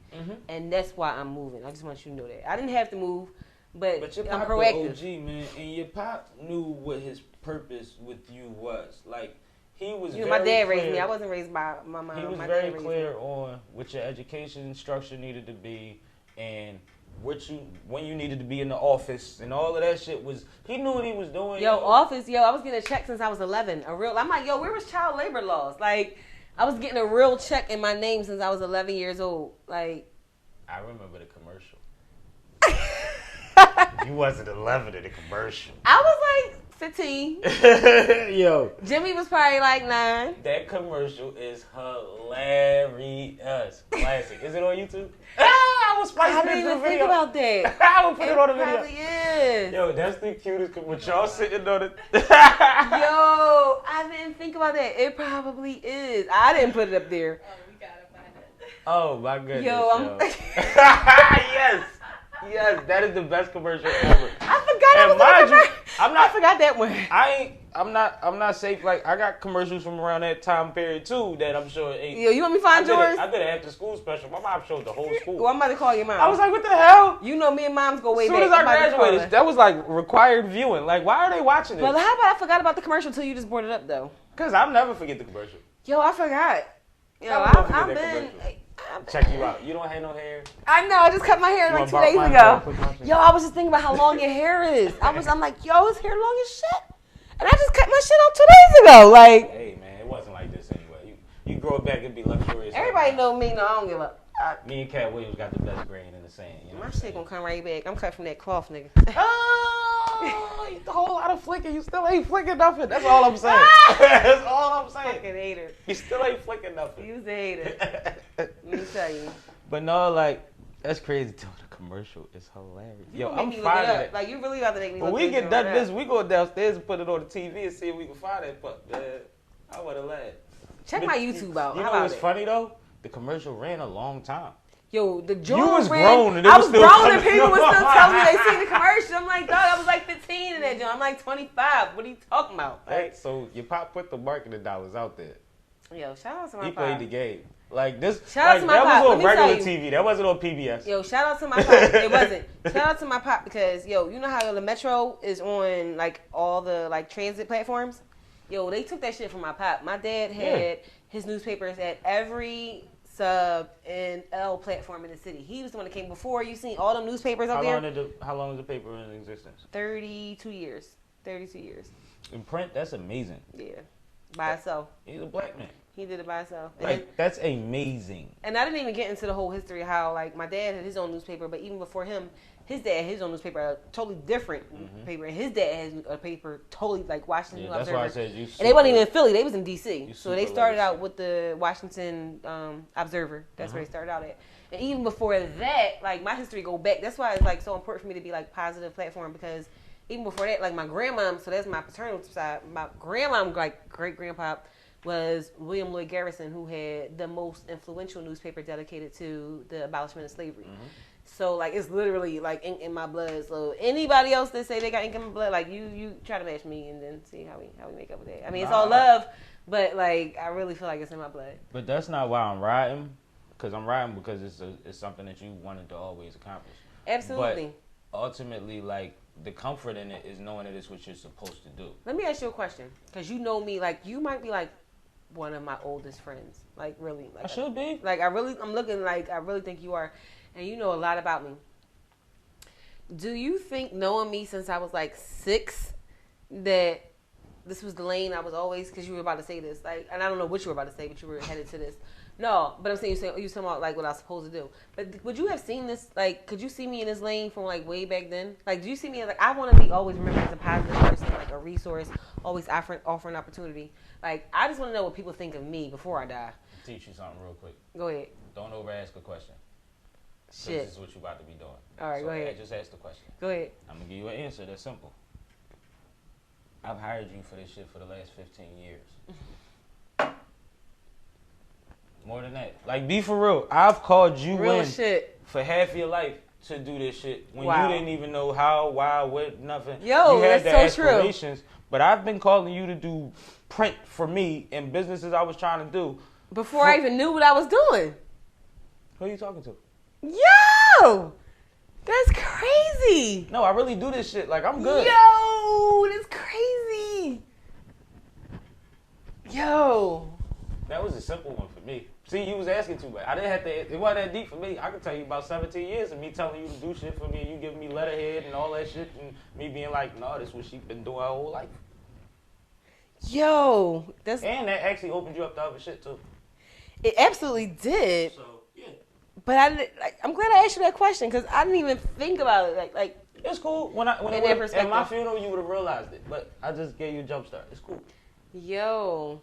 [SPEAKER 3] And that's why I'm moving. I just want you to know that. I didn't have to move, but
[SPEAKER 2] your
[SPEAKER 3] I'm
[SPEAKER 2] pop
[SPEAKER 3] proactive.
[SPEAKER 2] OG, man, and your pop knew what his purpose with you was. Like, he was
[SPEAKER 3] my dad raised me. I wasn't raised by my mom.
[SPEAKER 2] He was
[SPEAKER 3] my
[SPEAKER 2] very
[SPEAKER 3] dad
[SPEAKER 2] clear on what your education structure needed to be and when you needed to be in the office and all of that shit was. He knew what he was doing.
[SPEAKER 3] Yo, office, I was getting a check since I was 11. I'm like, yo, where was child labor laws? Like, I was getting a real check in my name since I was 11 years old. Like,
[SPEAKER 2] I remember the commercial. You wasn't 11 in the commercial.
[SPEAKER 3] I was like 15.
[SPEAKER 2] Yo.
[SPEAKER 3] Jimmy was probably like 9.
[SPEAKER 2] That commercial is hilarious. Classic. Is it on YouTube? I was
[SPEAKER 3] I didn't even think about that.
[SPEAKER 2] I will put it on the video.
[SPEAKER 3] Probably is.
[SPEAKER 2] Yo, that's the cutest. With y'all sitting on it.
[SPEAKER 3] Yo, I didn't think about that. It probably is. I didn't put it up there.
[SPEAKER 4] Oh, we gotta find it.
[SPEAKER 2] Oh my goodness.
[SPEAKER 3] Yo,
[SPEAKER 2] Yes. Yes, that is the best commercial ever.
[SPEAKER 3] I forgot
[SPEAKER 2] I
[SPEAKER 3] forgot that one.
[SPEAKER 2] I'm not safe. Like, I got commercials from around that time period too that I'm sure ain't.
[SPEAKER 3] Yo, you want me to find yours?
[SPEAKER 2] I did an after school special. My mom showed the whole school.
[SPEAKER 3] Well, I'm about to call your mom.
[SPEAKER 2] I was like, what the hell?
[SPEAKER 3] You know me and moms go way
[SPEAKER 2] As
[SPEAKER 3] back.
[SPEAKER 2] soon as I
[SPEAKER 3] I'm about to call
[SPEAKER 2] graduated,
[SPEAKER 3] her.
[SPEAKER 2] that was like required viewing. Like, why are they watching this?
[SPEAKER 3] But how about I forgot about the commercial until you just brought it up though?
[SPEAKER 2] Because I'll never forget the commercial.
[SPEAKER 3] Yo, I forgot. Yo,
[SPEAKER 2] I'll never
[SPEAKER 3] I've
[SPEAKER 2] forget that
[SPEAKER 3] been.
[SPEAKER 2] commercial. Check you out. You don't have no hair.
[SPEAKER 3] I know. I just cut my hair
[SPEAKER 2] You
[SPEAKER 3] like 2
[SPEAKER 2] wanna
[SPEAKER 3] days
[SPEAKER 2] borrow mine?
[SPEAKER 3] ago.
[SPEAKER 2] Quick motion.
[SPEAKER 3] Yo, I was just thinking about how long your hair is. I'm like, yo, his hair long as shit. And I just cut my shit off 2 days ago. Like,
[SPEAKER 2] Hey man, it wasn't like this anyway. You grow it back, it'd be luxurious.
[SPEAKER 3] everybody know me. No, I don't give up.
[SPEAKER 2] Me and Cat Williams got the best grain in the sand. You know
[SPEAKER 3] My
[SPEAKER 2] what I'm
[SPEAKER 3] shit
[SPEAKER 2] saying?
[SPEAKER 3] gonna come right back. I'm cut from that cloth, nigga.
[SPEAKER 2] Oh, you a whole lot of flicking. You still ain't flicking nothing. That's all I'm saying. That's all I'm saying.
[SPEAKER 3] Fucking hater.
[SPEAKER 2] You still ain't flicking nothing.
[SPEAKER 3] You's a hater. Let me tell you.
[SPEAKER 2] But no, like, that's crazy too. The commercial is hilarious.
[SPEAKER 3] You
[SPEAKER 2] Yo,
[SPEAKER 3] gonna
[SPEAKER 2] I'm
[SPEAKER 3] make me look it
[SPEAKER 2] finding
[SPEAKER 3] up.
[SPEAKER 2] it.
[SPEAKER 3] Like, you really got to make me
[SPEAKER 2] When
[SPEAKER 3] look
[SPEAKER 2] we
[SPEAKER 3] this
[SPEAKER 2] get
[SPEAKER 3] shit
[SPEAKER 2] done
[SPEAKER 3] right
[SPEAKER 2] this,
[SPEAKER 3] up.
[SPEAKER 2] we go downstairs and put it on the TV and see if we can find it. But I would have laughed.
[SPEAKER 3] Check my YouTube out.
[SPEAKER 2] You
[SPEAKER 3] How
[SPEAKER 2] know
[SPEAKER 3] about
[SPEAKER 2] what's
[SPEAKER 3] it?
[SPEAKER 2] funny though? The commercial ran a long time.
[SPEAKER 3] Yo, the Jones
[SPEAKER 2] You was
[SPEAKER 3] ran.
[SPEAKER 2] grown and it
[SPEAKER 3] I
[SPEAKER 2] was
[SPEAKER 3] was
[SPEAKER 2] still
[SPEAKER 3] grown and
[SPEAKER 2] coming
[SPEAKER 3] people were still
[SPEAKER 2] on.
[SPEAKER 3] telling me they seen the commercial. I'm like, dog, I was like 15 in that joint. I'm like 25. What are you talking about?
[SPEAKER 2] Hey, so your pop put the marketing dollars out there.
[SPEAKER 3] Yo, shout out to my
[SPEAKER 2] He
[SPEAKER 3] pop.
[SPEAKER 2] played the game. Like this,
[SPEAKER 3] Shout out
[SPEAKER 2] like,
[SPEAKER 3] to my
[SPEAKER 2] that
[SPEAKER 3] pop.
[SPEAKER 2] was
[SPEAKER 3] Let
[SPEAKER 2] on
[SPEAKER 3] me
[SPEAKER 2] regular
[SPEAKER 3] tell
[SPEAKER 2] TV. That wasn't on PBS.
[SPEAKER 3] Yo, shout out to my pop. It wasn't. Shout out to my pop because, yo, you know how the Metro is on, like, all the, like, transit platforms? Yo, they took that shit from my pop. My dad had his newspapers at every sub and L platform in the city. He was the one that came before. You seen all them newspapers out there?
[SPEAKER 2] How long is the paper in existence?
[SPEAKER 3] 32 years. 32 years.
[SPEAKER 2] In print, that's amazing.
[SPEAKER 3] Yeah. By itself.
[SPEAKER 2] He's a black man.
[SPEAKER 3] He did it by himself.
[SPEAKER 2] Like, that's amazing.
[SPEAKER 3] And I didn't even get into the whole history of how, like, my dad had his own newspaper, but even before him, his dad had his own newspaper, a totally different paper, and his dad has a paper totally like Washington
[SPEAKER 2] Yeah, that's
[SPEAKER 3] Observer.
[SPEAKER 2] why I said you.
[SPEAKER 3] And they wasn't even in Philly; they was in D.C.
[SPEAKER 2] You
[SPEAKER 3] So they
[SPEAKER 2] super
[SPEAKER 3] started
[SPEAKER 2] legacy.
[SPEAKER 3] out with the Washington Observer. That's where they started out at. And even before that, like my history go back. That's why it's like so important for me to be like positive platform because even before that, like my grandma, so that's my paternal side. My grandma, like great grandpa, was William Lloyd Garrison, who had the most influential newspaper dedicated to the abolishment of slavery. So like it's literally like ink in my blood. So anybody else that say they got ink in my blood, like you try to match me and then see how we make up with that. I mean it's all love, but like I really feel like it's in my blood.
[SPEAKER 2] But that's not why I'm riding, because I'm riding because it's something that you wanted to always accomplish.
[SPEAKER 3] Absolutely.
[SPEAKER 2] But ultimately, like the comfort in it is knowing that it's what you're supposed to do.
[SPEAKER 3] Let me ask you a question, because you know me, like you might be like one of my oldest friends, like really. Like
[SPEAKER 2] I should be.
[SPEAKER 3] Like I'm looking like I really think you are. And you know a lot about me. Do you think, knowing me since I was like 6, that this was the lane I was always, because you were about to say this, like, and I don't know what you were about to say, but you were headed to this. No, but I'm saying you talking about like what I was supposed to do. But would you have seen this, like, could you see me in this lane from like way back then? Like, do you see me as like, I want to be always remembered as a positive person, like a resource, always offering opportunity. Like, I just want to know what people think of me before I die.
[SPEAKER 2] Teach you something real quick.
[SPEAKER 3] Go ahead.
[SPEAKER 2] Don't over ask a question.
[SPEAKER 3] Shit.
[SPEAKER 2] This is what you're about to be doing.
[SPEAKER 3] All right,
[SPEAKER 2] so
[SPEAKER 3] go ahead.
[SPEAKER 2] Just ask the question.
[SPEAKER 3] Go ahead.
[SPEAKER 2] I'm going to give you an answer that's simple. I've hired you for this shit for the last 15 years. More than that. Like, be for real. I've called you
[SPEAKER 3] Real
[SPEAKER 2] in
[SPEAKER 3] shit.
[SPEAKER 2] for half your life to do this shit when
[SPEAKER 3] Wow.
[SPEAKER 2] you didn't even know how, why, what, nothing.
[SPEAKER 3] Yo,
[SPEAKER 2] you had
[SPEAKER 3] that's
[SPEAKER 2] the
[SPEAKER 3] so true.
[SPEAKER 2] aspirations, but I've been calling you to do print for me and businesses I was trying to do.
[SPEAKER 3] Before I even knew what I was doing.
[SPEAKER 2] Who are you talking to?
[SPEAKER 3] Yo! That's crazy.
[SPEAKER 2] No, I really do this shit. Like, I'm good.
[SPEAKER 3] Yo, that's crazy. Yo.
[SPEAKER 2] That was a simple one for me. See, you was asking too much. I didn't have to. It wasn't that deep for me. I could tell you about 17 years of me telling you to do shit for me, and you giving me letterhead and all that shit, and me being like, "No, this is what she been doing her whole life."
[SPEAKER 3] Yo,
[SPEAKER 2] and that actually opened you up to other shit too.
[SPEAKER 3] It absolutely did.
[SPEAKER 2] So yeah.
[SPEAKER 3] But I'm glad I asked you that question because I didn't even think about it. Like
[SPEAKER 2] it's cool. When it was at my funeral, you would have realized it. But I just gave you a jump start. It's cool.
[SPEAKER 3] Yo,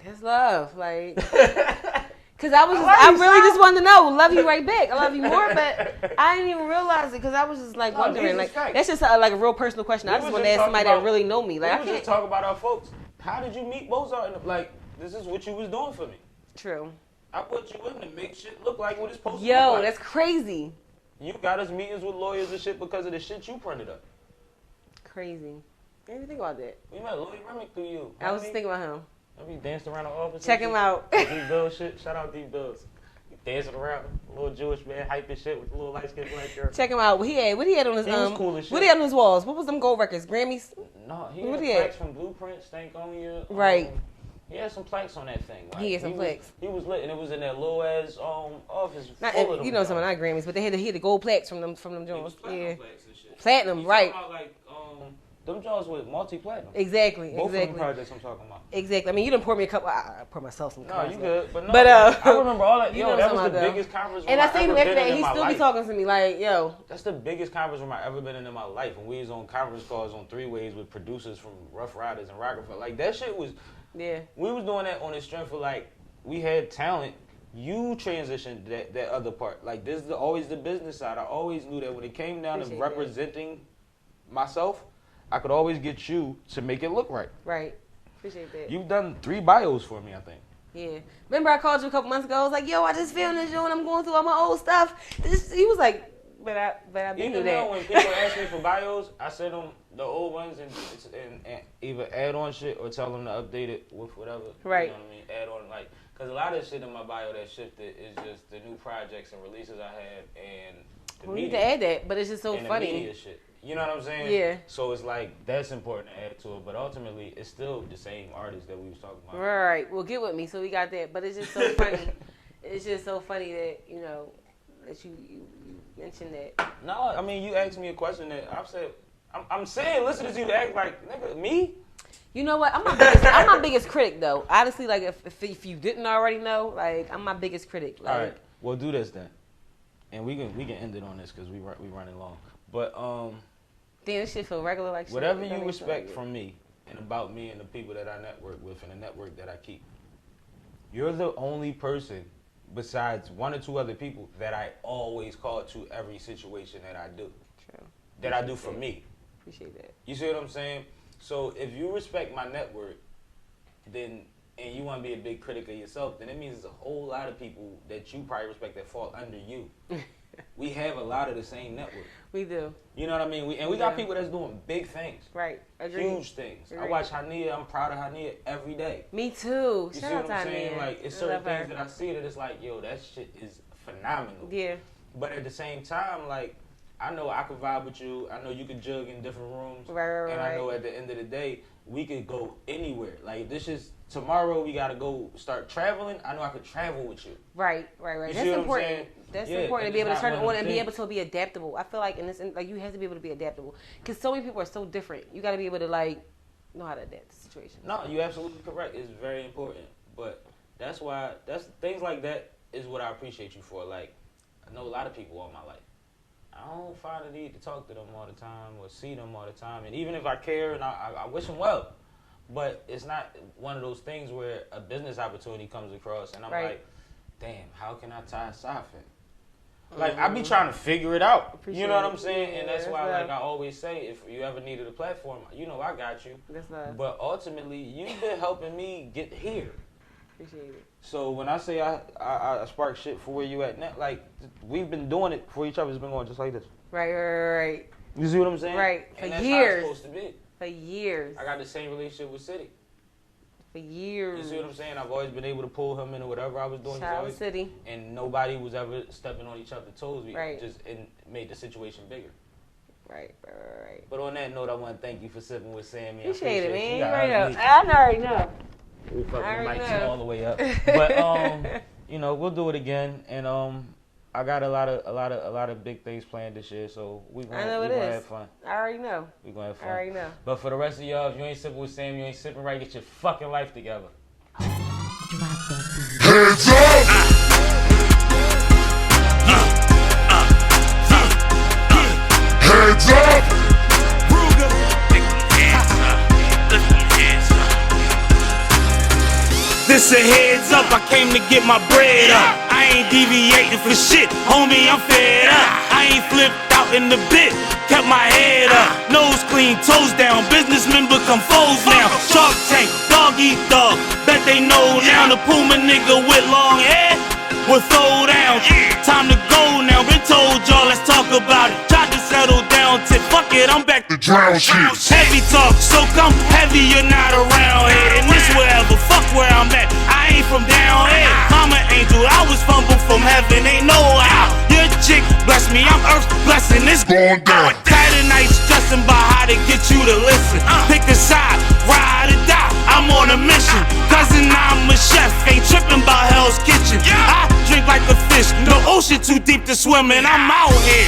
[SPEAKER 3] that's love. Like, because I really just wanted to know. Love you right back. I love you more, but I didn't even realize it because I was just like wondering. Like, that's just like a real personal question. I just want to ask somebody that really know me. Like,
[SPEAKER 2] we just talk about our folks. How did you meet Mozart? Like, this is what you was doing for me.
[SPEAKER 3] True.
[SPEAKER 2] I put you in to make shit look like what it's supposed to
[SPEAKER 3] look
[SPEAKER 2] like.
[SPEAKER 3] Yo, that's crazy.
[SPEAKER 2] You got us meetings with lawyers and shit because of the shit you printed up.
[SPEAKER 3] Crazy. I didn't even think about that.
[SPEAKER 2] We met Lloyd Remick through you.
[SPEAKER 3] I was just thinking about him.
[SPEAKER 2] I be dancing around the office.
[SPEAKER 3] Check him out.
[SPEAKER 2] Deep Bill shit. Shout out Deep Bills. Dancing around, a little Jewish man, hyping shit with a little light skinned black girl.
[SPEAKER 3] Check him out. What he had on his
[SPEAKER 2] was cool as shit.
[SPEAKER 3] What he had on his walls? What was them gold records? Grammys?
[SPEAKER 2] No, he had plaques from Blueprints, Thankgodimfly.
[SPEAKER 3] Right.
[SPEAKER 2] He had some plaques on that thing. Like,
[SPEAKER 3] he had some plaques.
[SPEAKER 2] He was lit, and it was in that low ass office.
[SPEAKER 3] You know, some of not Grammys, but they had the gold plaques from them joints.
[SPEAKER 2] Yeah, plaques and shit.
[SPEAKER 3] Platinum, right?
[SPEAKER 2] About, like, them joints with multi-platinum.
[SPEAKER 3] Exactly.
[SPEAKER 2] Both of them projects I'm talking about.
[SPEAKER 3] Exactly. I mean, you done pour me a couple. I pour myself some.
[SPEAKER 2] No, you good. But
[SPEAKER 3] I
[SPEAKER 2] remember all that. Yo, that was the biggest conference room
[SPEAKER 3] and I seen him after
[SPEAKER 2] that.
[SPEAKER 3] He still be talking to me like, yo.
[SPEAKER 2] That's the biggest conference room I ever been in my life. And we was on conference calls on 3-ways with producers from Rough Riders and Rockefeller. Like, that shit was...
[SPEAKER 3] Yeah.
[SPEAKER 2] We was doing that on the strength of, like, we had talent. You transitioned that other part. Like, this is always the business side. I always knew that when it came down to representing myself, I could always get you to make it look right.
[SPEAKER 3] Right. Appreciate that.
[SPEAKER 2] You've done 3 bios for me, I think.
[SPEAKER 3] Yeah. Remember I called you a couple months ago? I was like, yo, I just filmed this show and I'm going through all my old stuff. He was like, but I been through that.
[SPEAKER 2] Even though when people ask me for bios, I send them the old ones and either add on shit or tell them to update it with whatever.
[SPEAKER 3] Right.
[SPEAKER 2] You know what I mean? Add on, like, because a lot of shit in my bio that shifted is just the new projects and releases I had and the
[SPEAKER 3] we
[SPEAKER 2] media.
[SPEAKER 3] need to add that, but it's just so
[SPEAKER 2] and
[SPEAKER 3] funny.
[SPEAKER 2] The media shit. You know what I'm saying?
[SPEAKER 3] Yeah.
[SPEAKER 2] So it's like, that's important to add to it, but ultimately, it's still the same artist that we was talking about.
[SPEAKER 3] Right. Well, get with me. So we got that. But it's just so funny. It's just so funny that, you know, that you mentioned that.
[SPEAKER 2] No, I mean, you asked me a question that I've said, I'm saying, listening to you act like, nigga, me?
[SPEAKER 3] You know what? I'm my biggest critic, though. Honestly, like, if you didn't already know, like, I'm my biggest critic. Like,
[SPEAKER 2] all right. Well, do this then. And we can end it on this because we running long. But,
[SPEAKER 3] damn, this shit feel regular like shit.
[SPEAKER 2] Whatever you respect from me and about me and the people that I network with and the network that I keep, you're the only person besides 1 or 2 other people that I always call to every situation that I do.
[SPEAKER 3] True.
[SPEAKER 2] That I do for me.
[SPEAKER 3] Appreciate that.
[SPEAKER 2] You see what I'm saying? So if you respect my network, then and you want to be a big critic of yourself, then it means there's a whole lot of people that you probably respect that fall under you. We have a lot of the same network.
[SPEAKER 3] We do.
[SPEAKER 2] You know what I mean? We got people that's doing big things.
[SPEAKER 3] Right. Agreed.
[SPEAKER 2] Huge things. I watch Hania. I'm proud of Hania every day.
[SPEAKER 3] Me too.
[SPEAKER 2] You
[SPEAKER 3] Shout
[SPEAKER 2] see
[SPEAKER 3] out
[SPEAKER 2] what I'm saying?
[SPEAKER 3] Hania.
[SPEAKER 2] Like, it's certain things that I see that it's like, yo, that shit is phenomenal.
[SPEAKER 3] Yeah.
[SPEAKER 2] But at the same time, like, I know I could vibe with you. I know you could jug in different rooms.
[SPEAKER 3] Right.
[SPEAKER 2] And I know at the end of the day, we could go anywhere. Like, this is tomorrow we got to go start traveling. I know I could travel with you.
[SPEAKER 3] Right.
[SPEAKER 2] You
[SPEAKER 3] That's important. That's important to be able to turn on and be able to be adaptable. I feel like like you have to be able to be adaptable because so many people are so different. You got to be able to like know how to adapt to situations.
[SPEAKER 2] No, you're absolutely correct. It's very important. But that's things like that is what I appreciate you for. Like, I know a lot of people all my life. I don't find the need to talk to them all the time or see them all the time. And even if I care and I wish them well, but it's not one of those things where a business opportunity comes across and I'm like, damn, how can I tie a sock in? Like, I be trying to figure it out. You know what I'm saying? And that's why, like I always say, if you ever needed a platform, you know I got you. But ultimately, you've been helping me get here.
[SPEAKER 3] Appreciate it.
[SPEAKER 2] So when I say I spark shit for where you at now, like, we've been doing it for each other. It's been going just like this.
[SPEAKER 3] Right.
[SPEAKER 2] You see what I'm saying?
[SPEAKER 3] Right.
[SPEAKER 2] And
[SPEAKER 3] For
[SPEAKER 2] that's
[SPEAKER 3] years.
[SPEAKER 2] how it's supposed to be.
[SPEAKER 3] For years.
[SPEAKER 2] I got the same relationship with City.
[SPEAKER 3] For years.
[SPEAKER 2] You see what I'm saying? I've always been able to pull him into whatever I was doing.
[SPEAKER 3] Shout out City.
[SPEAKER 2] And nobody was ever stepping on each other's toes. We
[SPEAKER 3] Right.
[SPEAKER 2] made the situation bigger.
[SPEAKER 3] Right.
[SPEAKER 2] But on that note, I want to thank you for sipping with Sammie.
[SPEAKER 3] Appreciate it, man.
[SPEAKER 2] You
[SPEAKER 3] right up. I already know.
[SPEAKER 2] We fucking
[SPEAKER 3] I already
[SPEAKER 2] mics
[SPEAKER 3] know.
[SPEAKER 2] all the way up. But you know, we'll do it again, and I got a lot of big things planned this year, so we gonna have fun.
[SPEAKER 3] I already know.
[SPEAKER 2] We gonna have fun.
[SPEAKER 3] I already know.
[SPEAKER 2] But for the rest of y'all, if you ain't sipping with Sam, you ain't sipping right. Get your fucking life together.
[SPEAKER 1] Hands up! Hands up!
[SPEAKER 4] This a heads up, I came to get my bread up. I ain't deviating for shit, homie, I'm fed up. I ain't flipped out in the bit, kept my head up. Nose clean, toes down, businessmen become foes now. Shark Tank, dog eat dog, bet they know now. The Puma nigga with long hair will throw down. Time to go now, been told y'all, let's talk about it. Tried to settle down, tip, fuck it, I'm back to
[SPEAKER 1] Drown shit.
[SPEAKER 4] heavy talk, so come heavy, you're not around here. And this wherever, fuck where I'm at. I ain't from down here. Mama angel, I was fumbled from heaven, ain't no how. Your chick bless me, I'm earth's blessing, it's
[SPEAKER 1] Going down.
[SPEAKER 4] tired of night stressing about how to get you to listen. Pick a side, ride or die, I'm on a mission. Cousin, I'm a chef, ain't tripping about Hell's Kitchen. I drink like a fish, no ocean too deep to swim in, I'm out here.